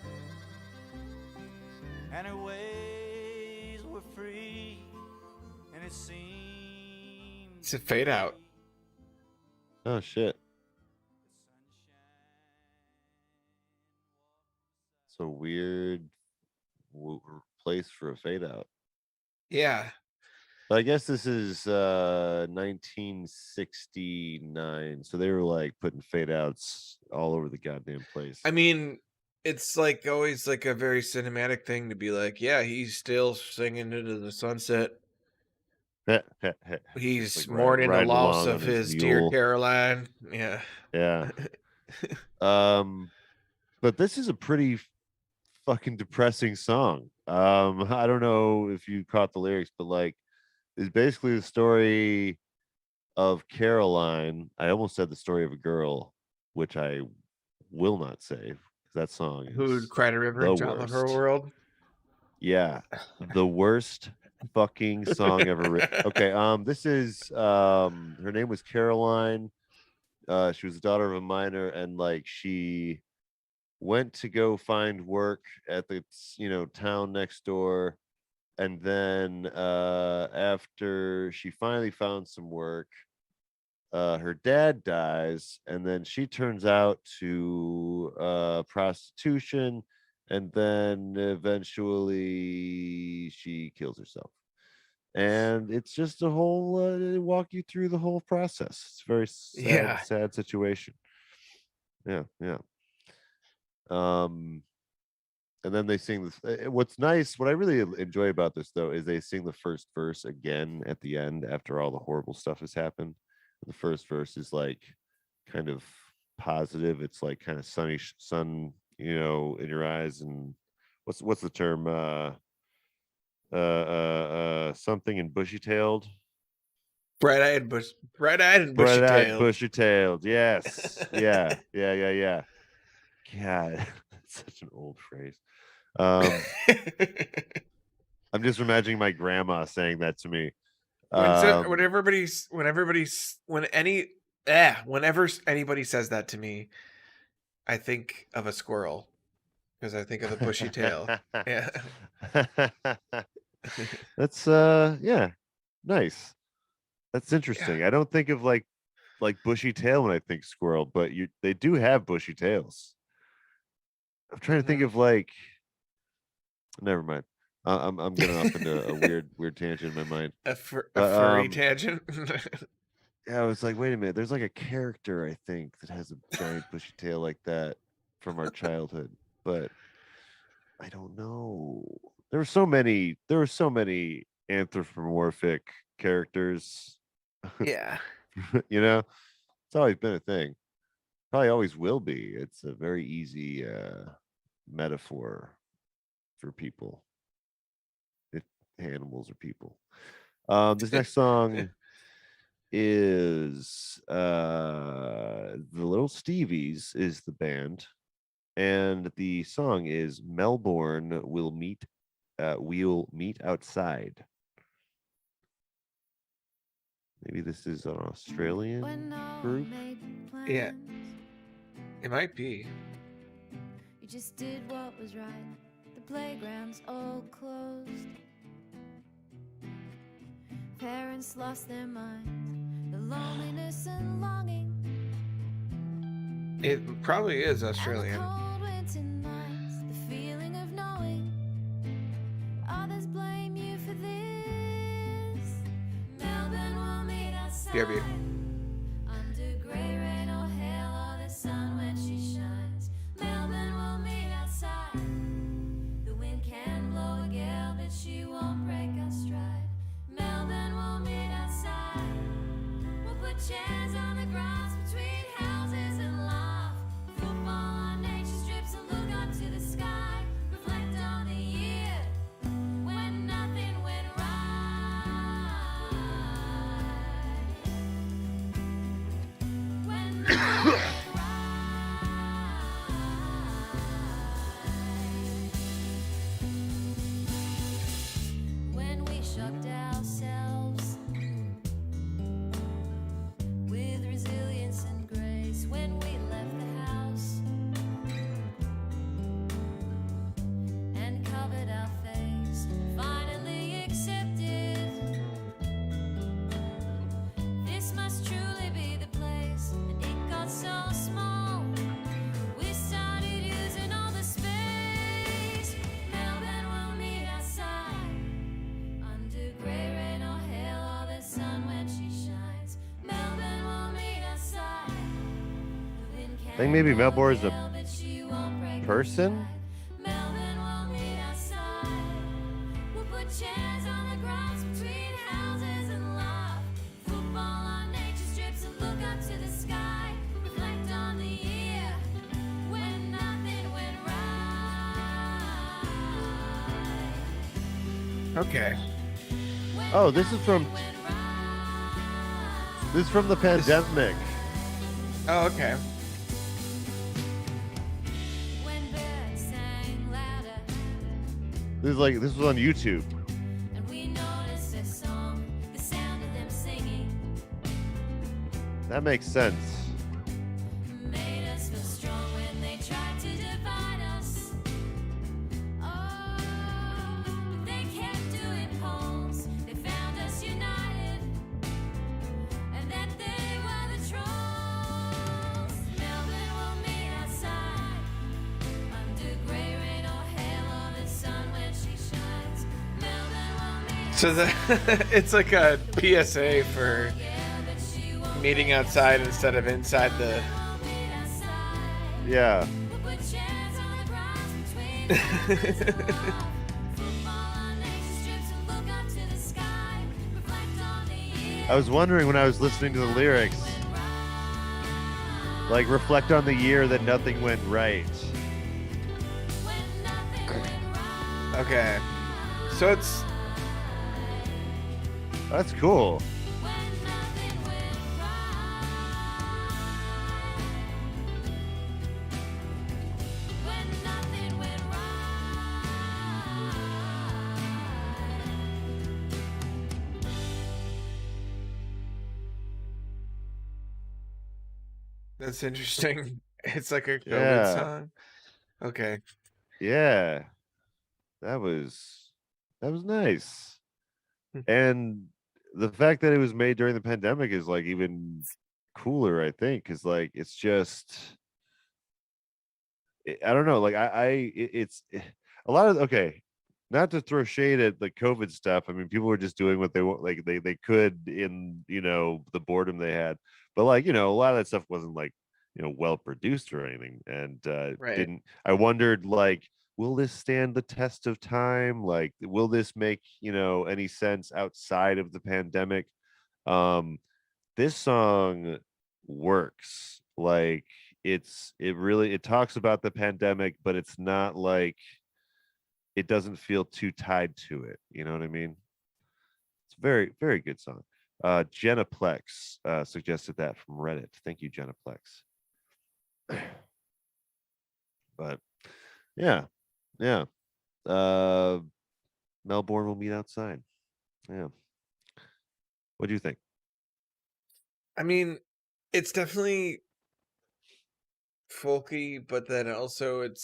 and her ways were free, and it seemed It's a fade out. Oh shit. It's a weird place for a fade out. Yeah, But I guess this is 1969, so they were like putting fade outs all over the goddamn place. I mean, it's like always like a very cinematic thing to be like, yeah, he's still singing into the sunset. He's Like mourning the riding loss along of on his his dear mule. Caroline. Yeah. Yeah. But this is a pretty fucking depressing song. I don't know if you caught the lyrics, but like it's basically the story of Caroline. I almost said the story of a girl, which I will not say because that song Who is cried a river the in John of her worst. world? Yeah, the worst fucking song ever written. Okay, this is her name was Caroline. She was the daughter of a miner, and like she went to go find work at the town next door, and then after she finally found some work, her dad dies, and then she turns out to prostitution, and then eventually she kills herself. And it's just a whole walk you through the whole process. It's a very Yeah. sad situation. Yeah. And then they sing this. What's nice, what I really enjoy about this though, is they sing the first verse again at the end after all the horrible stuff has happened. The first verse is like kind of positive. It's like kind of sunny sun, in your eyes. And what's the term? Something and bushy-tailed. Bright-eyed and Bright-eyed, bushy-tailed. bushy-tailed. Yes. Yeah. God, that's such an old phrase. I'm just imagining my grandma saying that to me. Whenever anybody says that to me, I think of a squirrel because I think of the bushy tail. Yeah. That's nice. That's interesting. I don't think of like bushy tail when I think squirrel, but they do have bushy tails. I'm trying to think of like, never mind. I'm getting off into a weird tangent in my mind. A furry tangent. Yeah, I was like, wait a minute. There's like a character I think that has a giant bushy tail like that from our childhood, but I don't know. There were so many anthropomorphic characters. Yeah. It's always been a thing. Probably always will be. It's a very easy metaphor for people. If animals are people. This next song is the Little Stevies is the band, and the song is Melbourne We'll Meet Outside. Maybe this is an Australian group. Yeah. It might be. You just did what was right. The playground's all closed. Parents lost their minds. The loneliness and longing. It probably is And the Australian. cold winter nights. The feeling of knowing others blame you for this. Melbourne will meet outside. Yeah, Under grey rain or hail or the sun when she shines. Melbourne will meet outside. The wind can blow a gale, but she won't break our stride. Melbourne will meet outside. We'll put chairs on the grass between houses and laugh. Football on nature strips and look up to the sky. Reflect on the year when nothing went right. When nothing went right. When we shocked ourselves with resilience and grace, when we left the house and covered our face, finally accepted this must truly be the place. And it got so small, we started using all the space. Melbourne will meet outside. Under grey rain or hail or the sun when she shines. Melbourne will meet outside. The wind I think maybe can blow Melbourne's a gale, but she won't break our person? stride. Melbourne will meet outside. We'll put chairs on the grass between houses and Okay. Oh, this is from the pandemic. Oh, okay. When birds sang louder, This was on YouTube. and we noticed their song, the sound of them singing That makes sense. made us feel strong when they tried to divide us. Oh, but they kept doing poems. They found us united, and that they were the trolls. Melbourne will meet outside under grey rain or hail or the sun when she shines. Melbourne will meet So it's like a PSA for yeah, but she won't meeting outside instead of inside the. meet outside. Yeah. We'll put chairs on the grass between football on nature strips and look up to the sky. Reflect on the year. I was wondering when I was listening to the lyrics, like reflect on the year that nothing went right. When nothing went right. Okay. So it's That's cool. When nothing went right. When nothing went right. that's interesting. It's like a COVID Yeah. song. Okay. Yeah. That was nice. Hmm. And the fact that it was made during the pandemic is like even cooler, I think, because like it's just I don't know, like it's a lot of okay, not to throw shade at the COVID stuff. I mean, people were just doing what they want, like they could in the boredom they had, but like a lot of that stuff wasn't like well produced or anything, and Right. didn't. I wondered like, will this stand the test of time? Like, will this make any sense outside of the pandemic? This song works. Like it talks about the pandemic, but it's not like it doesn't feel too tied to it. You know what I mean? It's a very, very good song. Jenaplex suggested that from Reddit. Thank you, Jenaplex. But yeah. Melbourne will meet outside. Yeah. What do you think? I mean, it's definitely folky, but then also it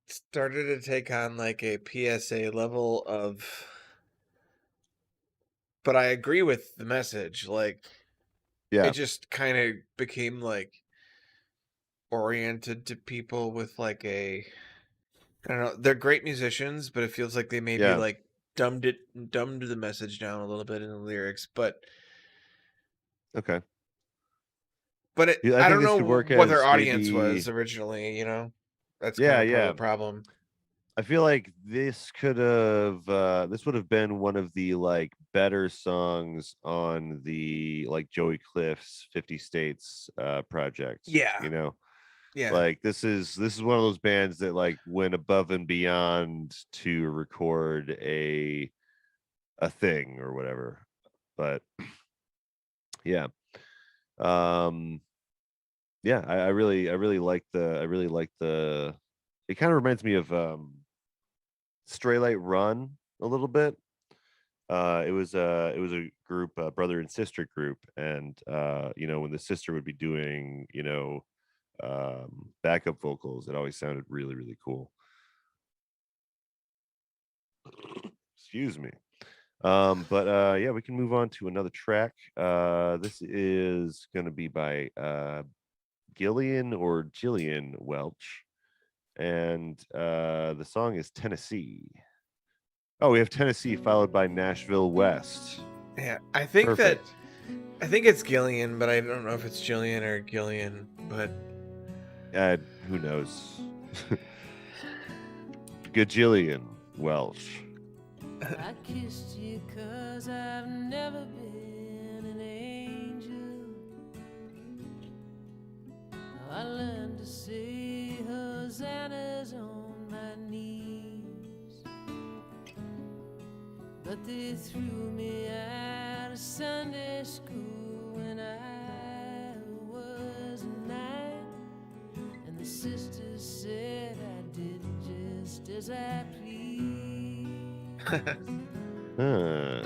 started to take on like a PSA level of. But I agree with the message. Like, Yeah. it just kind of became like oriented to people with like I don't know. They're great musicians, but it feels like they maybe Yeah. like dumbed the message down a little bit in the lyrics. But Okay. I think don't this know could work what their as audience maybe- was originally. That's Yeah, kind of part yeah. of the problem. I feel like this would have been one of the like better songs on the like Joey Cliff's 50 States project. Yeah. Yeah. Like this is one of those bands that like went above and beyond to record a thing or whatever. But yeah. Yeah, I really like the it kind of reminds me of Stray Light Run a little bit. It was a group, brother and sister group, and when the sister would be doing backup vocals, it always sounded really, really cool. Excuse me. But yeah, we can move on to another track. This is gonna be by Gillian or Jillian Welch, and the song is Tennessee. Oh, we have Tennessee followed by Nashville West. Yeah. I think Perfect. it's Gillian, but I don't know if it's Jillian or Gillian. But Who knows? Gajillian Welch. I kissed you 'cause I've never been an angel. I learned to say hosannas on my knees. but they threw me out of Sunday school when I was 9. And the sisters said I did just as I pleased. Huh.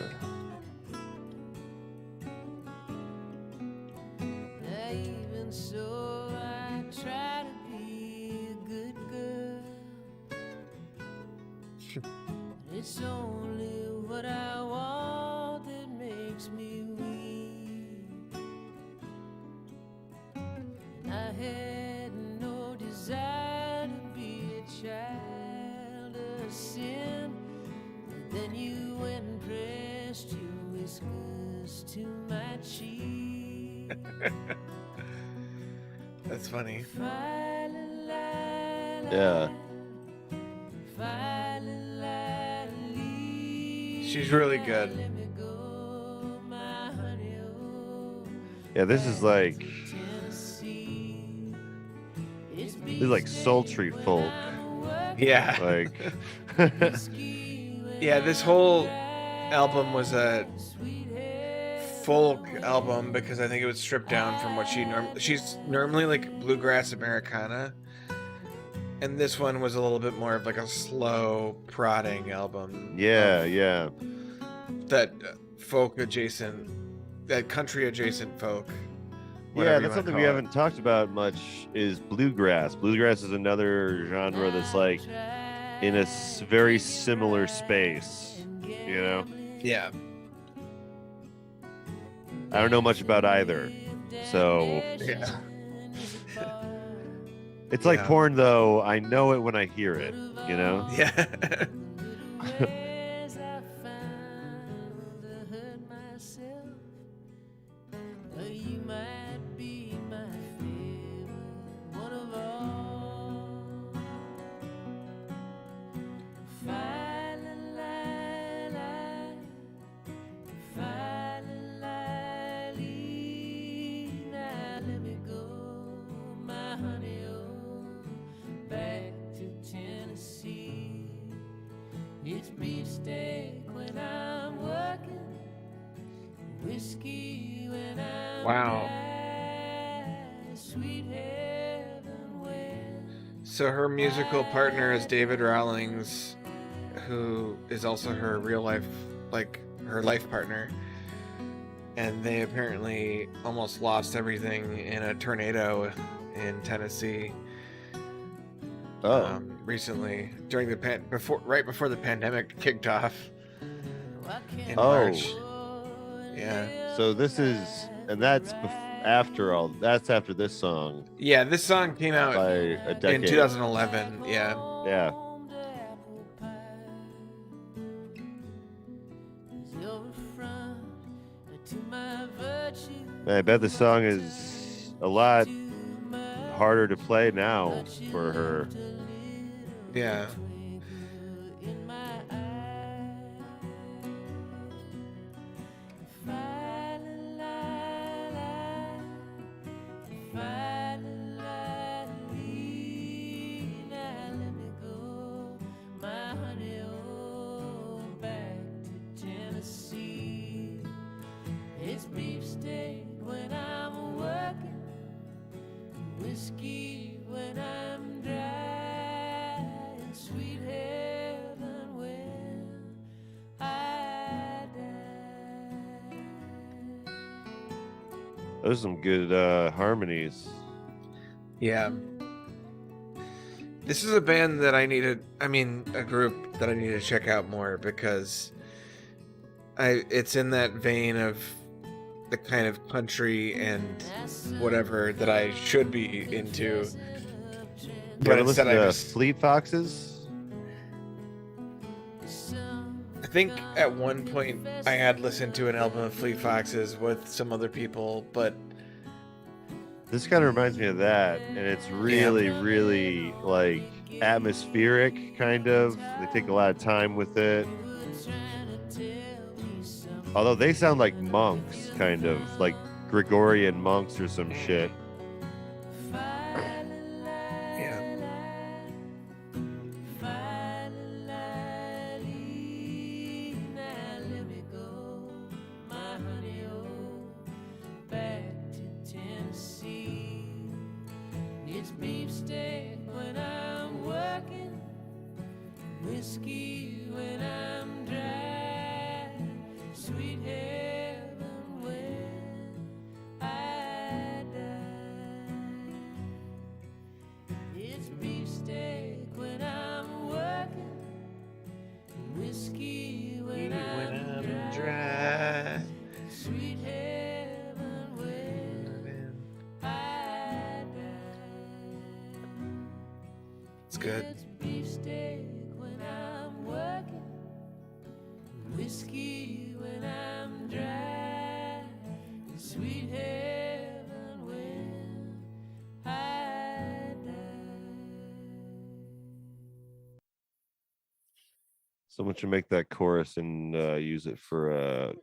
Even so, I try to be a good girl. It's only what I want that makes me weak. I had no desire to be a child of sin. But then you went and pressed your whiskers to my cheek. That's funny. Yeah. She's really good. Yeah, this is like sultry folk. Yeah. Like Yeah, this whole album was a folk album because I think it was stripped down from what she's normally like bluegrass Americana, and this one was a little bit more of like a slow prodding album. yeah, yeah. That folk adjacent, that country adjacent folk. Yeah, whatever you that's wanna something we call it. haven't talked about much is bluegrass. Bluegrass is another genre that's like in a very similar space, you know? Yeah. I don't know much about either. So Yeah. it's like Yeah. porn though. I know it when I hear it, you know? Yeah. It's beefsteak when I'm working, whiskey when I'm Wow. dry, sweet heaven when So her musical partner is David Rawlings, who is also her real life, like her life partner. And they apparently almost lost everything in a tornado in Tennessee Oh. recently during the right before the pandemic kicked off in Oh. March. Yeah. So this is, and that's after this song Yeah, this song came out by a decade. in 2011. Yeah. Yeah. Man, I bet the song is a lot harder to play now for her. Yeah. It's beefsteak when I'm working, whiskey when I'm dry, and sweet heaven when I die. Those are some good harmonies. Yeah. This is a band that a group that I need to check out more because it's in that vein of the kind of country and whatever that I should be into. You But gotta instead listen I to just, Fleet Foxes? I think at one point I had listened to an album of Fleet Foxes with some other people, but This kind of reminds me of that, and it's really, really like atmospheric, kind of. They take a lot of time with it. Although they sound like monks, kind of like Gregorian monks or some shit. yeah. whiskey when I'm dry, sweet heaven when I die. It's beefsteak when I'm working, whiskey when I'm dry, sweet heaven when I die. It's good. It's beefsteak when I'm working, whiskey when I'm dry, and sweet heaven when I die. Someone should make that chorus and use it for a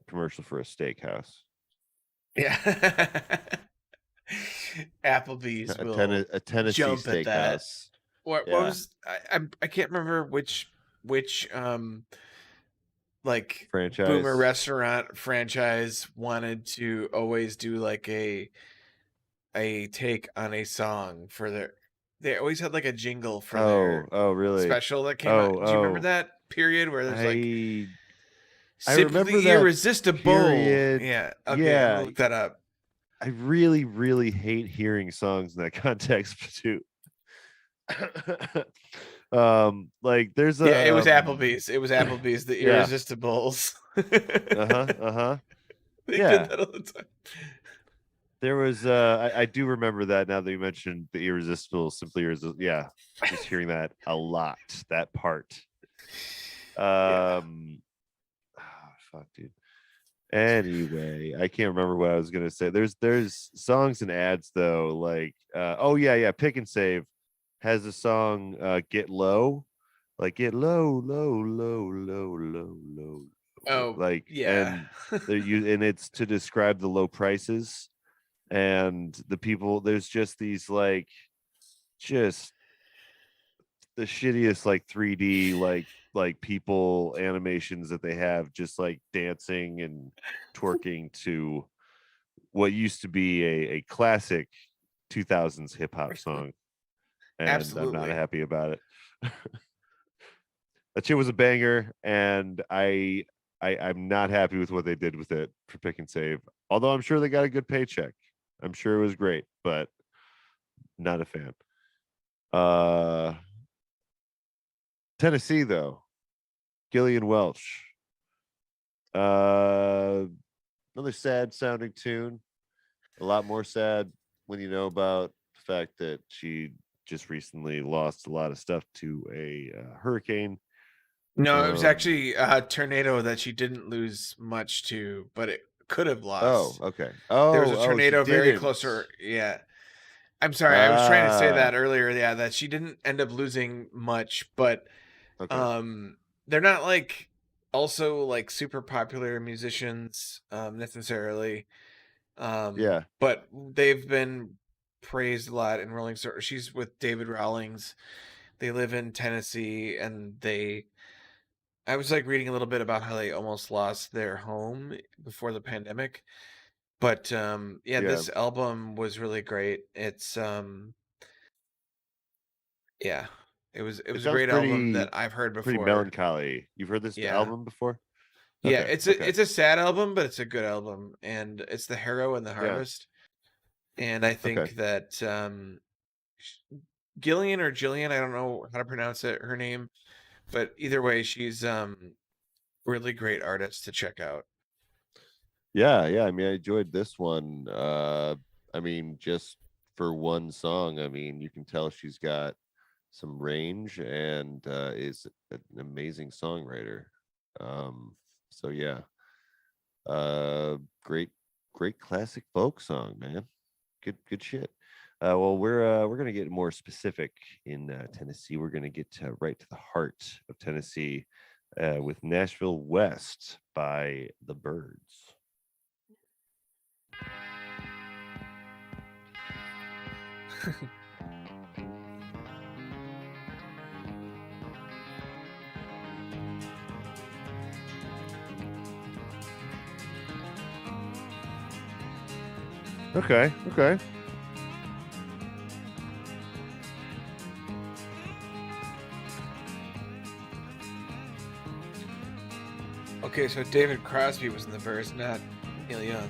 commercial for a steakhouse. Yeah. Applebee's A, will a Tennessee jump at that. steakhouse. What Yeah. was I can't remember which like Franchise. boomer restaurant franchise wanted to always do like a take on a song for their. They always had like a jingle for their Oh, really? special that came out. Do you remember Oh. that period where there's like I simply remember that irresistible? period. Yeah. Okay, Yeah. I'm gonna look that up. I really, really hate hearing songs in that context too. Like there's a Yeah, it was Applebee's. It was Applebee's, the Yeah. Irresistibles. uh-huh. They Yeah. did that all the time. There was I do remember that now that you mentioned the Irresistible, Simply Irresistible. Yeah, just hearing that a lot, that part. Fuck, dude. Anyway, I can't remember what I was gonna say. There's songs and ads though, like Pick and Save has a song Get Low, like get low, low, low, low, low, low. Oh, Like yeah. and it's to describe the low prices and the people. There's just these like just the shittiest like 3D like people animations that they have, just like dancing and twerking to what used to be a classic 2000s hip hop song, and I'm Absolutely. not happy about it. That shit was a banger, and I'm not happy with what they did with it for Pick and Save. Although I'm sure they got a good paycheck. I'm sure it was great, but not a fan. Tennessee though, Gillian Welch. Another sad sounding tune. A lot more sad when you know about the fact that she just recently lost a lot of stuff to a hurricane. No, it was actually a tornado that she didn't lose much to, but it could have lost. Oh, okay. Oh, there was a tornado she very didn't. close to her. Yeah. I'm sorry, I was trying to say that earlier. Yeah, that she didn't end up losing much, but Okay. they're not like also like super popular musicians necessarily. Yeah. But they've been praised a lot in Rolling Stone. She's with David Rawlings. They live in Tennessee, and I was like reading a little bit about how they almost lost their home before the pandemic. But this album was really great. It's it was a sounds great album pretty- that I've heard before. Pretty melancholy. You've heard this Yeah. album before? Yeah, Okay, it's okay. a sad album, but it's a good album, and it's The Harrow and the Harvest. And I think Okay. that Gillian or Jillian, I don't know how to pronounce it, her name, but either way, she's really great artist to check out. Yeah. I mean, I enjoyed this one. I mean, just for one song, I mean, you can tell she's got some range and is an amazing songwriter. So yeah, great classic folk song, man. Good shit. Well, we're gonna get more specific in Tennessee. We're gonna get right to the heart of Tennessee with Nashville West by the Byrds. Okay. Okay, so David Crosby was in the verse, not Neil Young.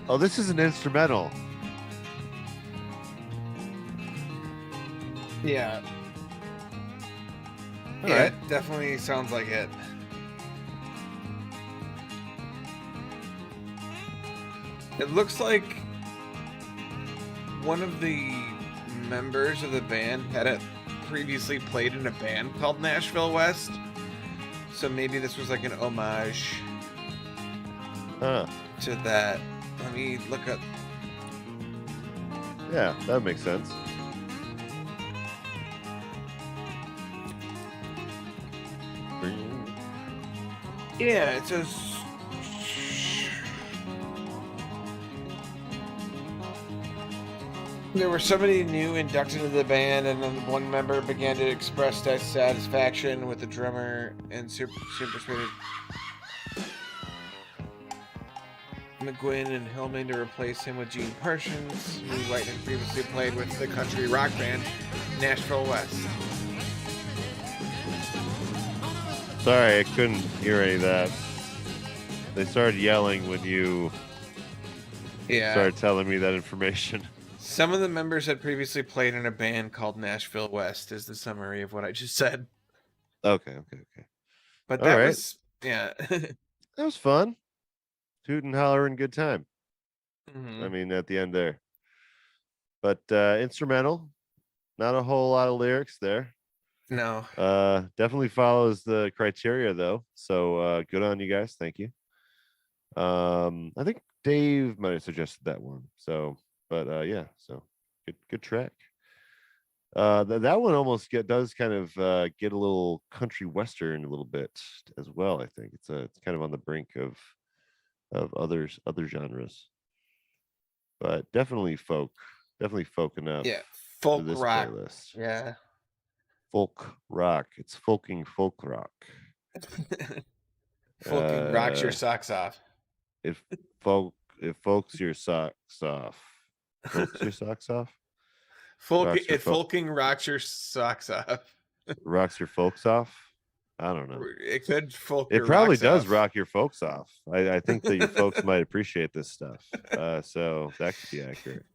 Oh, this is an instrumental. Yeah. All Yeah, right. it definitely sounds like it. It looks like one of the members of the band had it previously played in a band called Nashville West. So maybe this was like an homage Huh. to that. Let me look up. Yeah, that makes sense. Yeah, it says. There were so many new inducted into the band, and then one member began to express dissatisfaction with the drummer and super persuaded McGuinn and Hillman to replace him with Gene Parsons, who White had previously played with the country rock band Nashville West. Sorry, I couldn't hear any of that. They started yelling when you Yeah. started telling me that information. Some of the members had previously played in a band called Nashville West, is the summary of what I just said. Okay. But All that right. was, yeah. That was fun. Toot and hollering, good time. Mhm. I mean, at the end there. But instrumental, not a whole lot of lyrics there. No. Definitely follows the criteria though. So good on you guys. Thank you. I think Dave might have suggested that one. So, but yeah, so good track. That one almost does kind of get a little country western a little bit as well. I think it's kind of on the brink of other genres, but definitely folk enough. Yeah. for Folk this rock. playlist. Yeah. Folk rock. It's folking folk rock. Fucking rocks your Uh, socks off. It folks your socks off. Folks your socks off. rocks your Folking rocks your socks off. Rocks your folks off. I don't know. It could folk It your probably rocks does off. rock your folks off. I think that your folks might appreciate this stuff. So that could be accurate.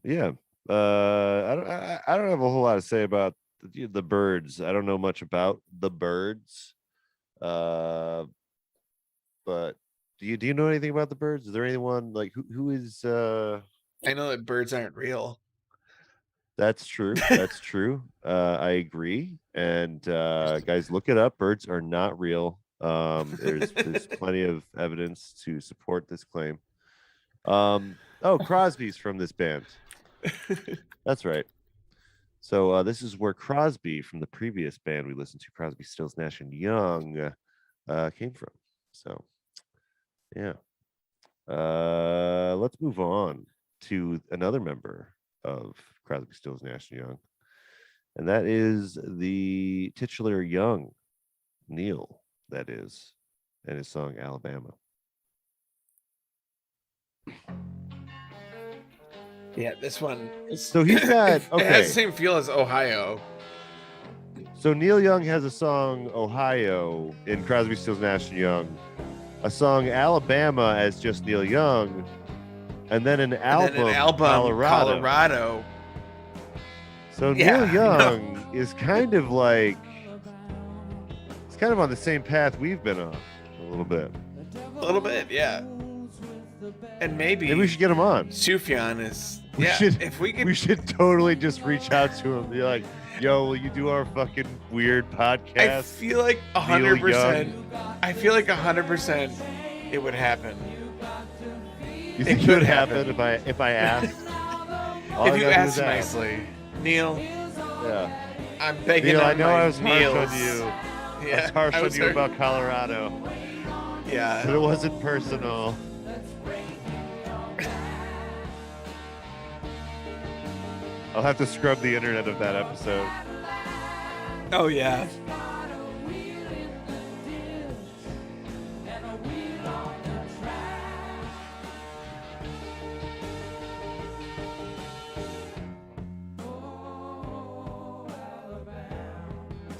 Yeah. I don't have a whole lot to say about the Byrds. I don't know much about the Byrds. But do you know anything about the Byrds? Is there anyone like who is I know that birds aren't real. That's true. That's true. I agree. And guys, look it up. Birds are not real. There's plenty of evidence to support this claim. Oh, Crosby's from this band. That's right. So this is where Crosby from the previous band we listened to, Crosby, Stills, Nash and Young, came from. So yeah. Let's move on to another member of Crosby, Stills, Nash and Young, and that is the titular Young, Neil, that is, and his song Alabama. Yeah, this one. So he's got It has okay. the same feel as Ohio. So Neil Young has a song Ohio in Crosby, Stills, Nash and Young, a song Alabama as just Neil Young, and then an album, and then an album Colorado. So Yeah, Neil Young is kind of like, it's kind of on the same path we've been on a little bit. A little bit, yeah. And maybe Maybe we should get him on. Sufjan is. We Yeah, should- if we could. We should totally just reach out to him. Be like, "Yo, will you do our fucking weird I podcast?" feel like 100%. I feel like 100% it would happen. You think it could would happen if I asked? All I If you gotta do ask is ask. nicely, Neil, Yeah. I'm begging Neil, on I know my I was knees. harsh on you. I Yeah, was harsh I on was you hurt. about Colorado, but Yeah. it wasn't personal. I'll have to scrub the internet of that episode. Oh yeah.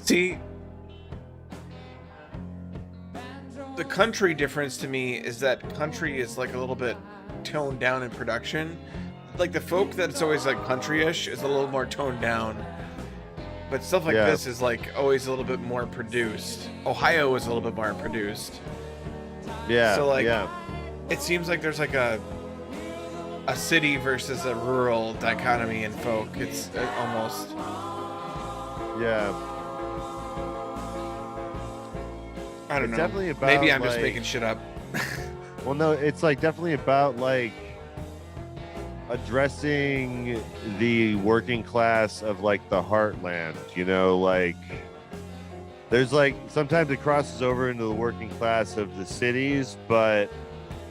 See, the country difference to me is that country is like a little bit toned down in production. Like the folk that's always like country-ish is a little more toned down. But stuff like Yeah. this is like always a little bit more produced. Ohio is a little bit more produced. Yeah. So, like, yeah. It seems like there's like a city versus a rural dichotomy in folk. It's almost. Yeah. I don't It's know. definitely about, Maybe I'm just like- making shit up. Well, no, it's like definitely about like addressing the working class of like the heartland, you know, like there's like sometimes it crosses over into the working class of the cities, but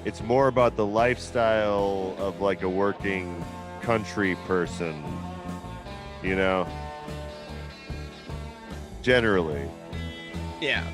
it's more about the lifestyle of like a working country person, you know, generally. Yeah.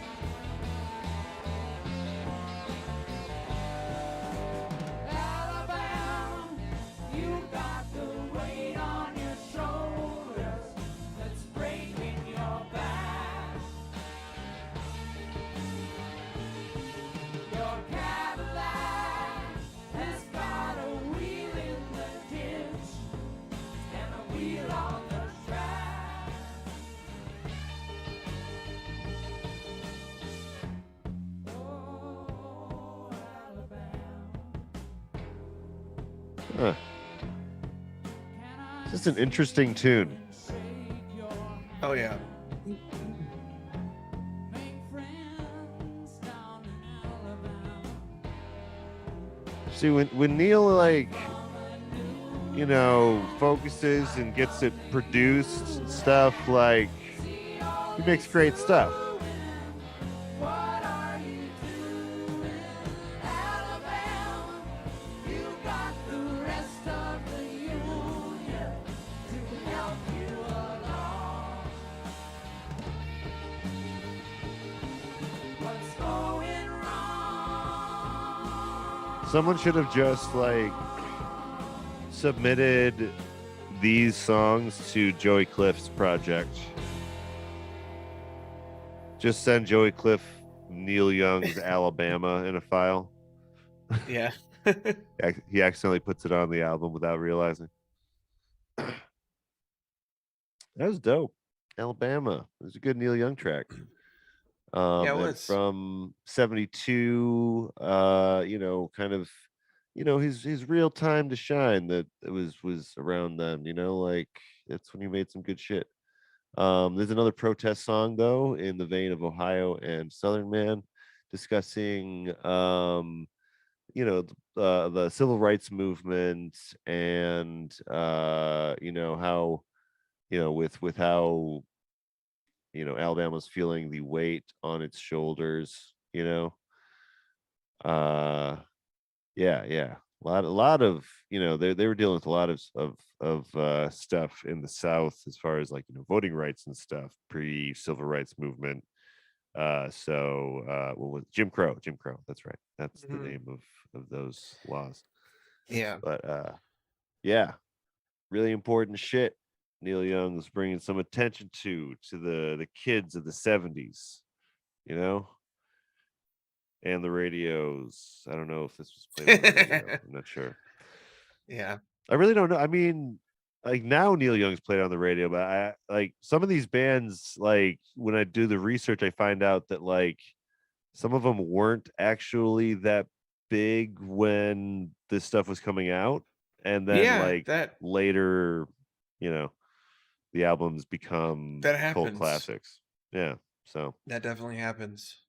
Huh. It's just an interesting tune. Oh yeah. See, when Neil like, you know, focuses and gets it produced and stuff, like he makes great stuff. Someone should have just like submitted these songs to Joey Cliff's project. Just send Joey Cliff Neil Young's Alabama in a file. Yeah. He accidentally puts it on the album without realizing. That was dope. Alabama. It was a good Neil Young track. Yeah, it And was. from 72, you know, kind of, you know, his real time to shine that it was around then, you know, like that's when he made some good shit. There's another protest song though in the vein of Ohio and Southern Man discussing you know, the civil rights movement and you know how, you know, with how, you know, Alabama's feeling the weight on its shoulders, you know. Yeah. A lot of, you know, they were dealing with a lot of stuff in the South as far as like, you know, voting rights and stuff pre-civil rights movement. What was Jim Crow? Jim Crow, that's right. That's the Mhm. name of those laws. Yeah. But yeah, really important shit. Neil Young's bringing some attention to the kids of the 70s, you know, and the radios. I don't know if this was played on the radio. I'm not sure. Yeah. I really don't know. I mean, like now Neil Young's played on the radio, but I like some of these bands, like when I do the research, I find out that like some of them weren't actually that big when this stuff was coming out. And then Yeah, like that- later, you know, the albums become That cult happens. classics. Yeah. So That definitely happens.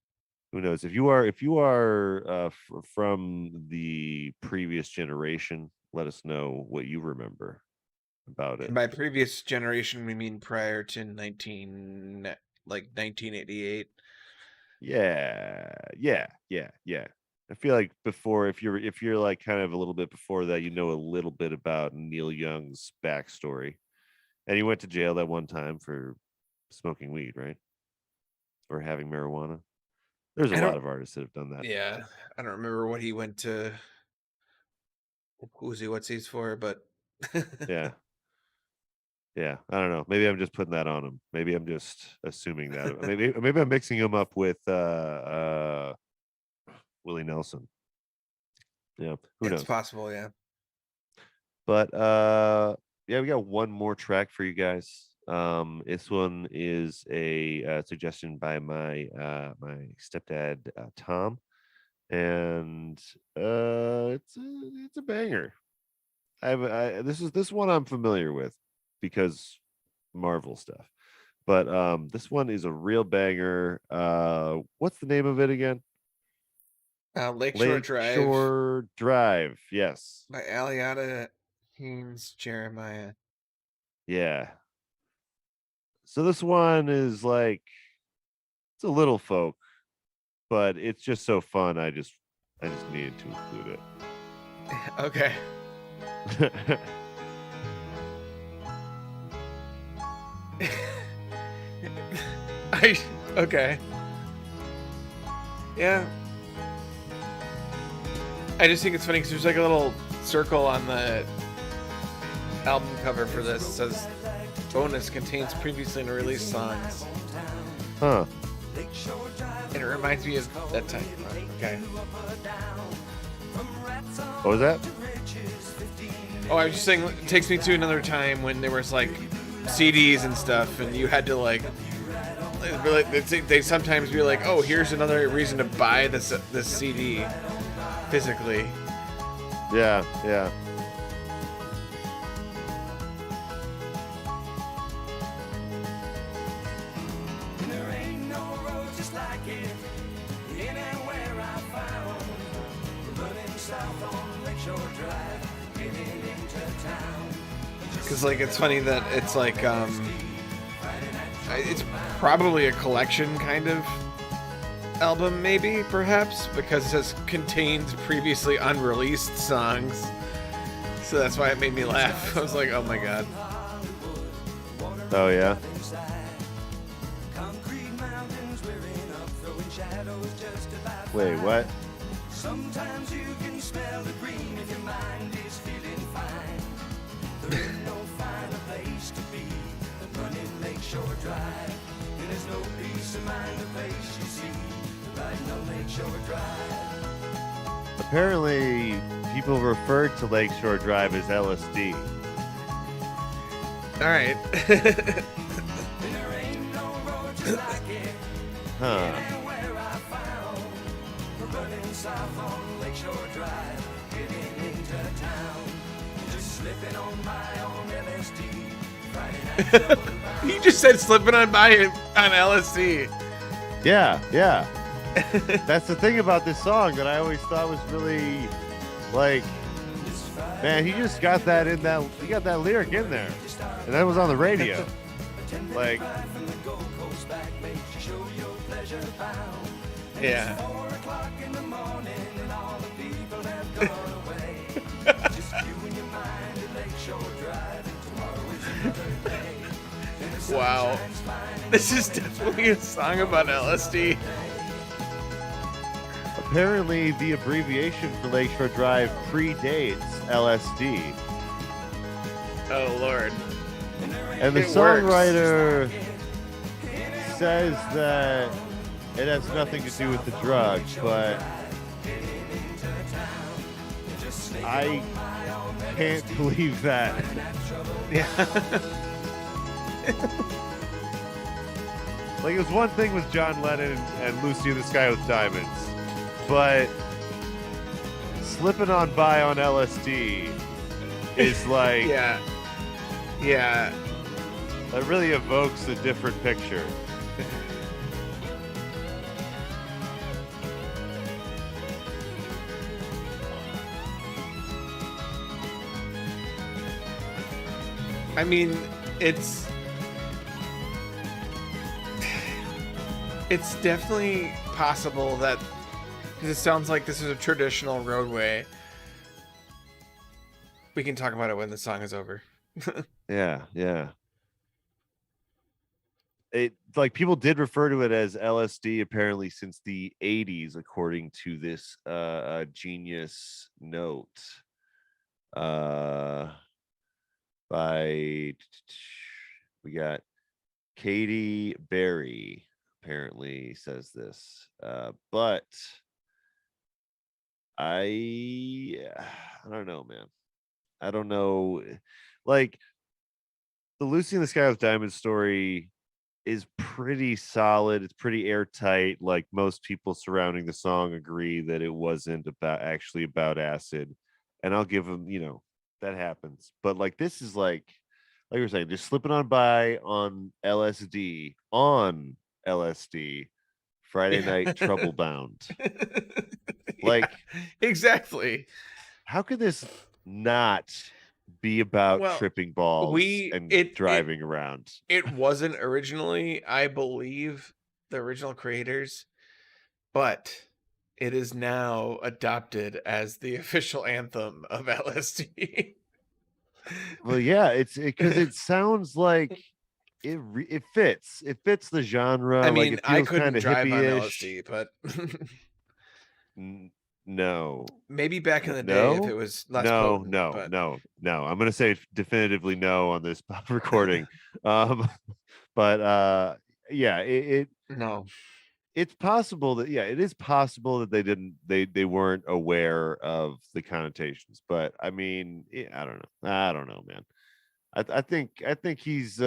who knows if you are from the previous generation, let us know what you remember. about it. By previous generation, we mean prior to 1988. Yeah. I feel like before, if you're like kind of a little bit before that, you know a little bit about Neil Young's backstory, and he went to jail that one time for smoking weed, right, or having marijuana. There's a I lot don't- of artists that have done that. Yeah, I don't remember what he went to Uzi Whatsies for, but Yeah. I don't know. Maybe I'm just putting that on him. Maybe I'm just assuming that. maybe I'm mixing him up with Willie Nelson. Yeah, who it's knows? possible. Yeah. But yeah, we got one more track for you guys. This one is a suggestion by my my stepdad Tom, and it's a banger. This one I'm familiar with because Marvel stuff, but this one is a real banger. What's the name of it again? Lakeshore Drive Lakeshore Drive. Yes. by Aliata Haynes Jeremiah. Yeah. So this one is like, it's a little folk, but it's just so fun. I just needed to include Okay. it. Okay. Yeah. I just think it's funny because there's like a little circle on the album cover for this. It says bonus contains previously unreleased songs. Huh. And it reminds me of that time. Okay. What was that? Oh, I was just saying, it takes me to another time when there was like CDs and stuff, and you had to like they sometimes be like, oh, here's another reason to buy this CD physically. Yeah. Because like it's funny that it's like it's probably a collection kind of album, maybe, perhaps, because it says contains previously unreleased songs. So that's why it made me laugh. I was like, oh my god. Oh yeah. Wait, what? Sometimes you can smell the green if your mind is feeling fine. There ain't no finer place to be than running Lakeshore Drive. And there's no peace of mind the place you see riding on Lakeshore Drive. Apparently, people refer to Lakeshore Drive as LSD. All right. And there ain't no road just like it. Huh. Where I found running south on Lakeshore Drive, getting into town, just slipping on by on LSD. Friday night. You just said slipping on by on LSD. Yeah. That's the thing about this song that I always thought was really like, man, he just got that in that. He got that lyric in there, and that was on the radio. Like, From the Gold Coast back makes you show your pleasure bound. Yeah. 4 o'clock in the morning and all the people have gone away. Just you and your mind at Lakeshore Drive, and tomorrow is another day. And the sun Wow. shines fine. This is definitely a song about LSD. apparently, the abbreviation for Lakeshore Drive predates LSD, Oh Lord. and the It works. songwriter says that it has nothing to do with the drug, but I can't believe that. Yeah. Like, it was one thing with John Lennon and Lucy in the Sky with Diamonds, but slipping on by on LSD is like, Yeah. Yeah. that really evokes a different picture. I mean, it's definitely possible that, because it sounds like this is a traditional roadway. We can talk about it when the song is over. Yeah, yeah. It like people did refer to it as LSD apparently since the 80s, according to this genius note. By we got Katie Berry apparently says this. But I don't know, man. I don't know. Like the Lucy in the Sky with Diamonds story is pretty solid. It's pretty airtight. Like most people surrounding the song agree that it wasn't about acid. And I'll give them, that happens. But like this is like we were saying, just slipping on by on LSD, Friday night trouble bound. Like exactly. How could this not be about tripping balls and driving around? It wasn't originally, I believe, the original creators, but it is now adopted as the official anthem of LSD. Well, yeah, it's because it sounds like it fits. It fits the genre. I mean, like it I feels couldn't kind of drive on hippie-ish. LSD, but no. Maybe back in the day if it was less potent, but... no. I'm gonna say definitively no on this recording. But yeah, no. It's possible that it is possible that they weren't aware of the connotations. But I mean, I don't know, man. I think he's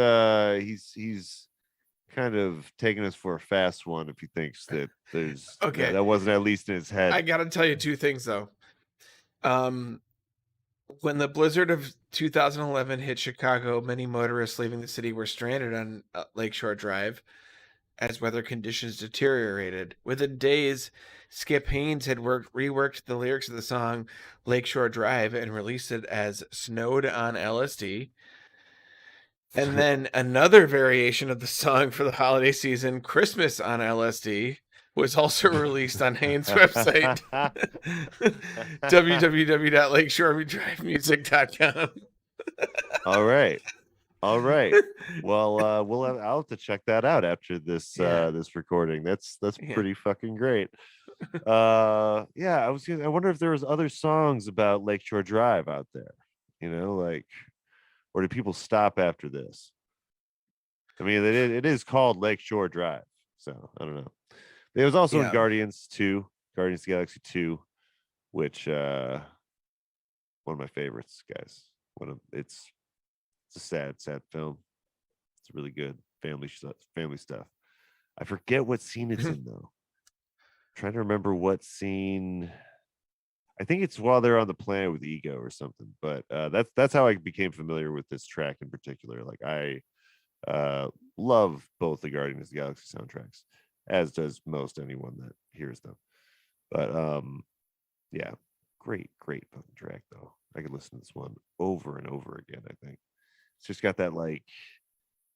kind of taking us for a fast one if he thinks that there's okay, that wasn't at least in his head. I gotta tell you two things though. When the blizzard of 2011 hit Chicago, many motorists leaving the city were stranded on Lakeshore Drive as weather conditions deteriorated. Within days, Skip Haynes had reworked the lyrics of the song Lakeshore Drive and released it as Snowed on LSD. And then another variation of the song for the holiday season, Christmas on LSD, was also released on Haynes' website, www.lakeshoredrivemusic.com. All right. Well, I'll have to check that out after this this recording. That's pretty fucking great. I wonder if there was other songs about Lakeshore Drive out there, like, or do people stop after this? I mean, it is called Lakeshore Drive, so I don't know. It was also in Guardians of the Galaxy 2, which one of my favorites, guys. It's a sad film. It's really good family stuff. I forget what scene it's in though. I'm trying to remember what scene. I think it's while they're on the planet with Ego or something. But that's how I became familiar with this track in particular. Like I love both the Guardians of the Galaxy soundtracks, as does most anyone that hears them. But great fucking track though. I could listen to this one over and over again. I think it's just got that like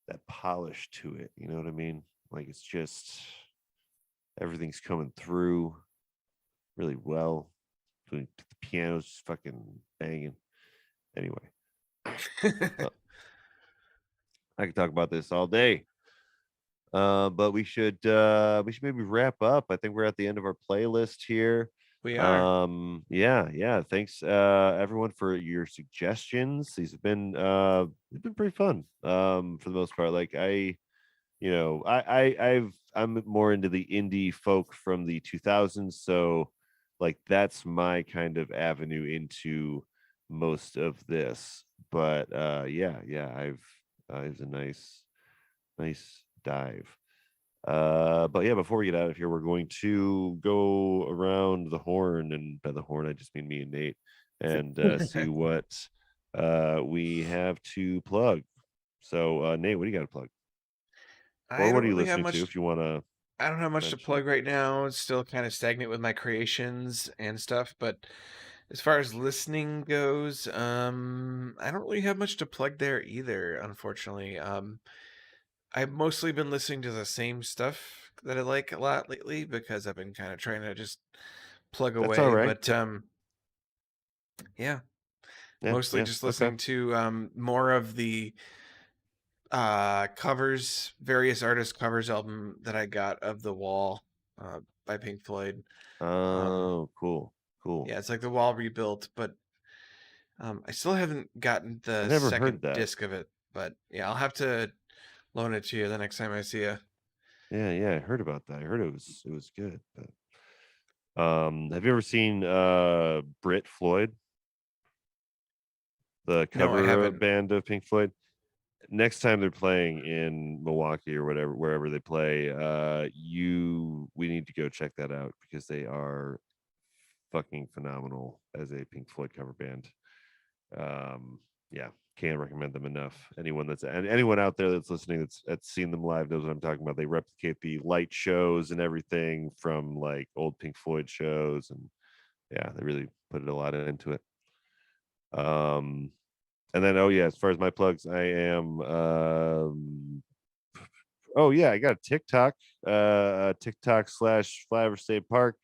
that polish to it. You know what I mean? Like it's just everything's coming through really well. The piano's just fucking banging. Anyway, I could talk about this all day. But we should maybe wrap up. I think we're at the end of our playlist here. We are. Thanks everyone for your suggestions. These have been pretty fun for the most part. Like I'm more into the indie folk from the 2000s, so like that's my kind of avenue into most of this. But it was a nice dive. But yeah, before we get out of here, we're going to go around the horn, and by the horn I just mean me and Nate, and see what we have to plug. So Nate, what do you got to plug? Or what are you listening to if you want to? I don't have much to plug right now. It's still kind of stagnant with my creations and stuff, but As far as listening goes, I don't really have much to plug there either, unfortunately. I've mostly been listening to the same stuff that I like a lot lately because I've been kind of trying to just plug That's all away. right. But yeah, Yeah, mostly yeah. just Okay. listening to more of the covers, various artist covers album that I got of The Wall by Pink Floyd. Oh, cool. Cool. Yeah, it's like The Wall rebuilt, but I still haven't gotten I the never second heard that. disc of it. But yeah, I'll have to loan it to you the next time I see you. Yeah, yeah, I heard about that. I heard it was good. But have you ever seen Brit Floyd, the No, I cover haven't. band of Pink Floyd? Next time they're playing in Milwaukee or whatever, wherever they play, we need to go check that out because they are fucking phenomenal as a Pink Floyd cover band. Yeah, can't recommend them enough. Anyone out there that's listening that's seen them live knows what I'm talking about. They replicate the light shows and everything from like old Pink Floyd shows, and yeah, they really put a lot into it. And then, oh yeah, as far as my plugs, I am oh yeah, I got a TikTok, TikTok / Flyover State Park,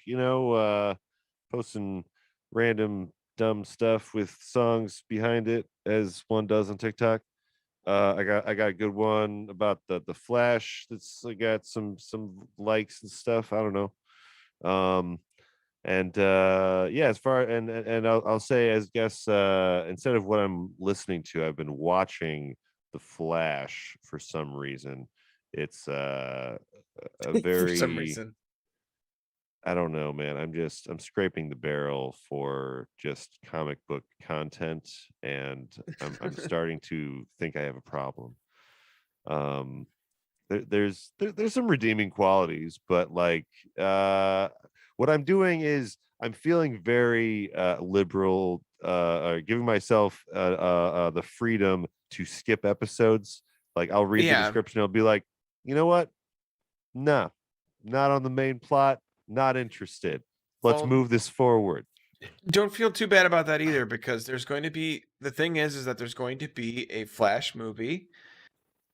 posting random dumb stuff with songs behind it as one does on TikTok. I got a good one about the Flash that's got some likes and stuff. I don't know. And yeah, as far and I'll say, as guess, instead of what I'm listening to, I've been watching the Flash for some reason. It's a For some very, reason. I don't know, man. I'm scraping the barrel for just comic book content, and I'm starting to think I have a problem. Um, there's some redeeming qualities, but like what I'm doing is I'm feeling very liberal, giving myself the freedom to skip episodes. Like I'll read the Yeah. description, I'll be like, you know what? Nah, not on the main plot, not interested. Let's Well, move this forward. don't feel too bad about that either, because there's going to be the thing is that there's going to be a Flash movie,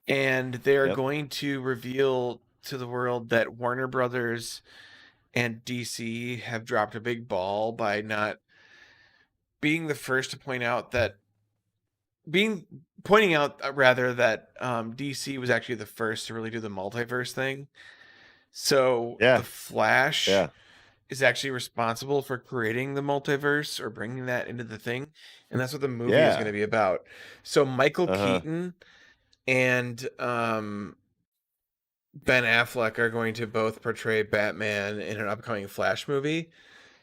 and they're Yep. going to reveal to the world that Warner Brothers and DC have dropped a big ball by not being the first to point out that pointing out rather that DC was actually the first to really do the multiverse thing. So Yeah. the Flash Yeah. is actually responsible for creating the multiverse or bringing that into the thing, and that's what the movie is going to be about. So Michael Keaton and Ben Affleck are going to both portray Batman in an upcoming Flash movie,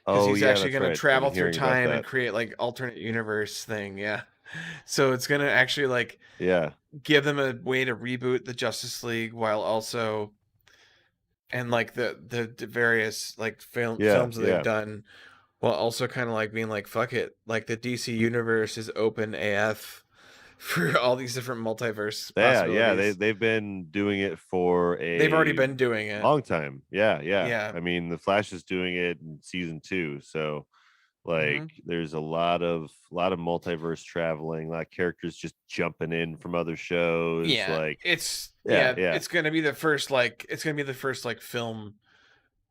because he's actually going to travel through time and create like alternate universe thing. Yeah, so it's going to actually like give them a way to reboot the Justice League while also, and like the various like films that they've done, while also kind of like being like, fuck it, like the DC universe is open AF for all these different multiverse possibilities. They've been doing it for They've already been doing it long time. Yeah. Yeah. I mean, the Flash is doing it in season 2, so like there's a lot of multiverse traveling, a lot of characters just jumping in from other shows. Yeah, like it's yeah. it's gonna be the first like film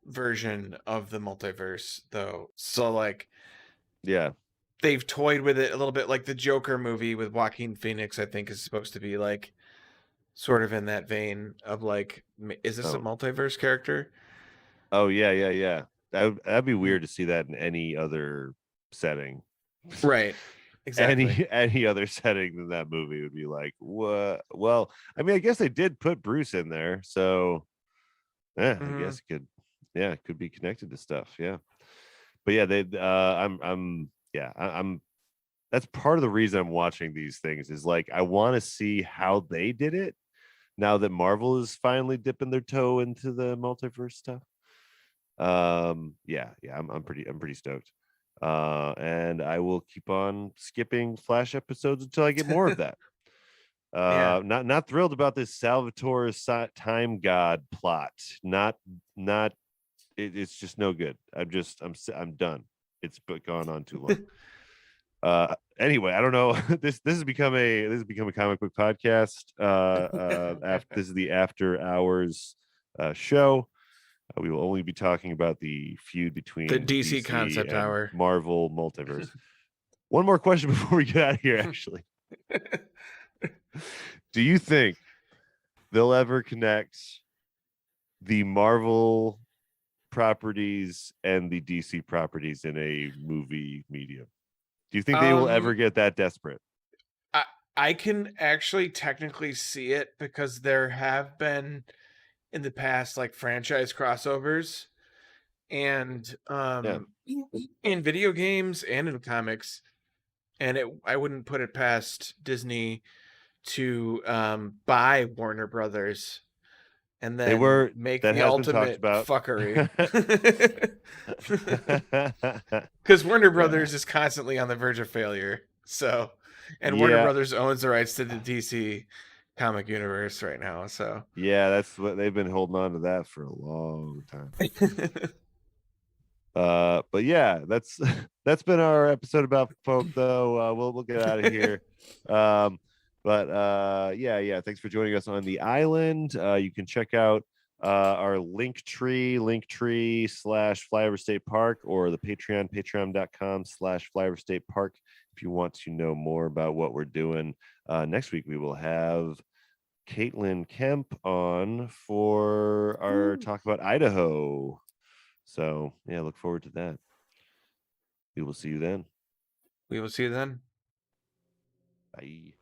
version of the multiverse though. So like yeah, they've toyed with it a little bit, like the Joker movie with Joaquin Phoenix, I think, is supposed to be like sort of in that vein of like, is this a multiverse character? Oh yeah. That'd be weird to see that in any other setting. Right. Exactly. Any other setting than that movie would be like, what? Well, I mean, I guess they did put Bruce in there, so yeah, I guess it could be connected to stuff. Yeah, but yeah, I'm that's part of the reason I'm watching these things, is like I want to see how they did it now that Marvel is finally dipping their toe into the multiverse stuff. I'm pretty stoked. And I will keep on skipping Flash episodes until I get more of that. Not thrilled about this Salvatore time god plot. It's just no good. I'm done. it's gone on too long. Anyway, I don't know. This has become a comic book podcast. This is the after hours show. We will only be talking about the feud between The DC concept and hour. Marvel multiverse. One more question before we get out of here, actually. Do you think they'll ever connect the Marvel properties and the DC properties in a movie medium? Do you think they will ever get that desperate? I can actually technically see it because there have been in the past like franchise crossovers, and in video games and in comics, and I wouldn't put it past Disney to buy Warner Brothers and then make that the has been talked ultimate about. fuckery. Because Warner Brothers is constantly on the verge of failure. So, and Warner Brothers owns the rights to the DC comic universe right now. So yeah, that's what they've been holding on to that for a long time. But yeah, that's been our episode about folk, though. We'll get out of here. But yeah, thanks for joining us on the island. You can check out our linktree /Flyover State Park, or the patreon.com/Flyover State Park if you want to know more about what we're doing. Next week we will have Caitlin Kemp on for our talk about Idaho. So yeah, look forward to that. We will see you then. Bye.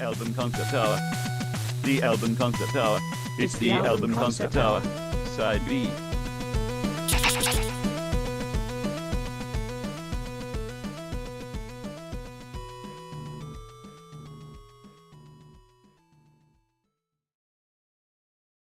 album concept hour. The album concept hour. It's the album concept hour. Side B.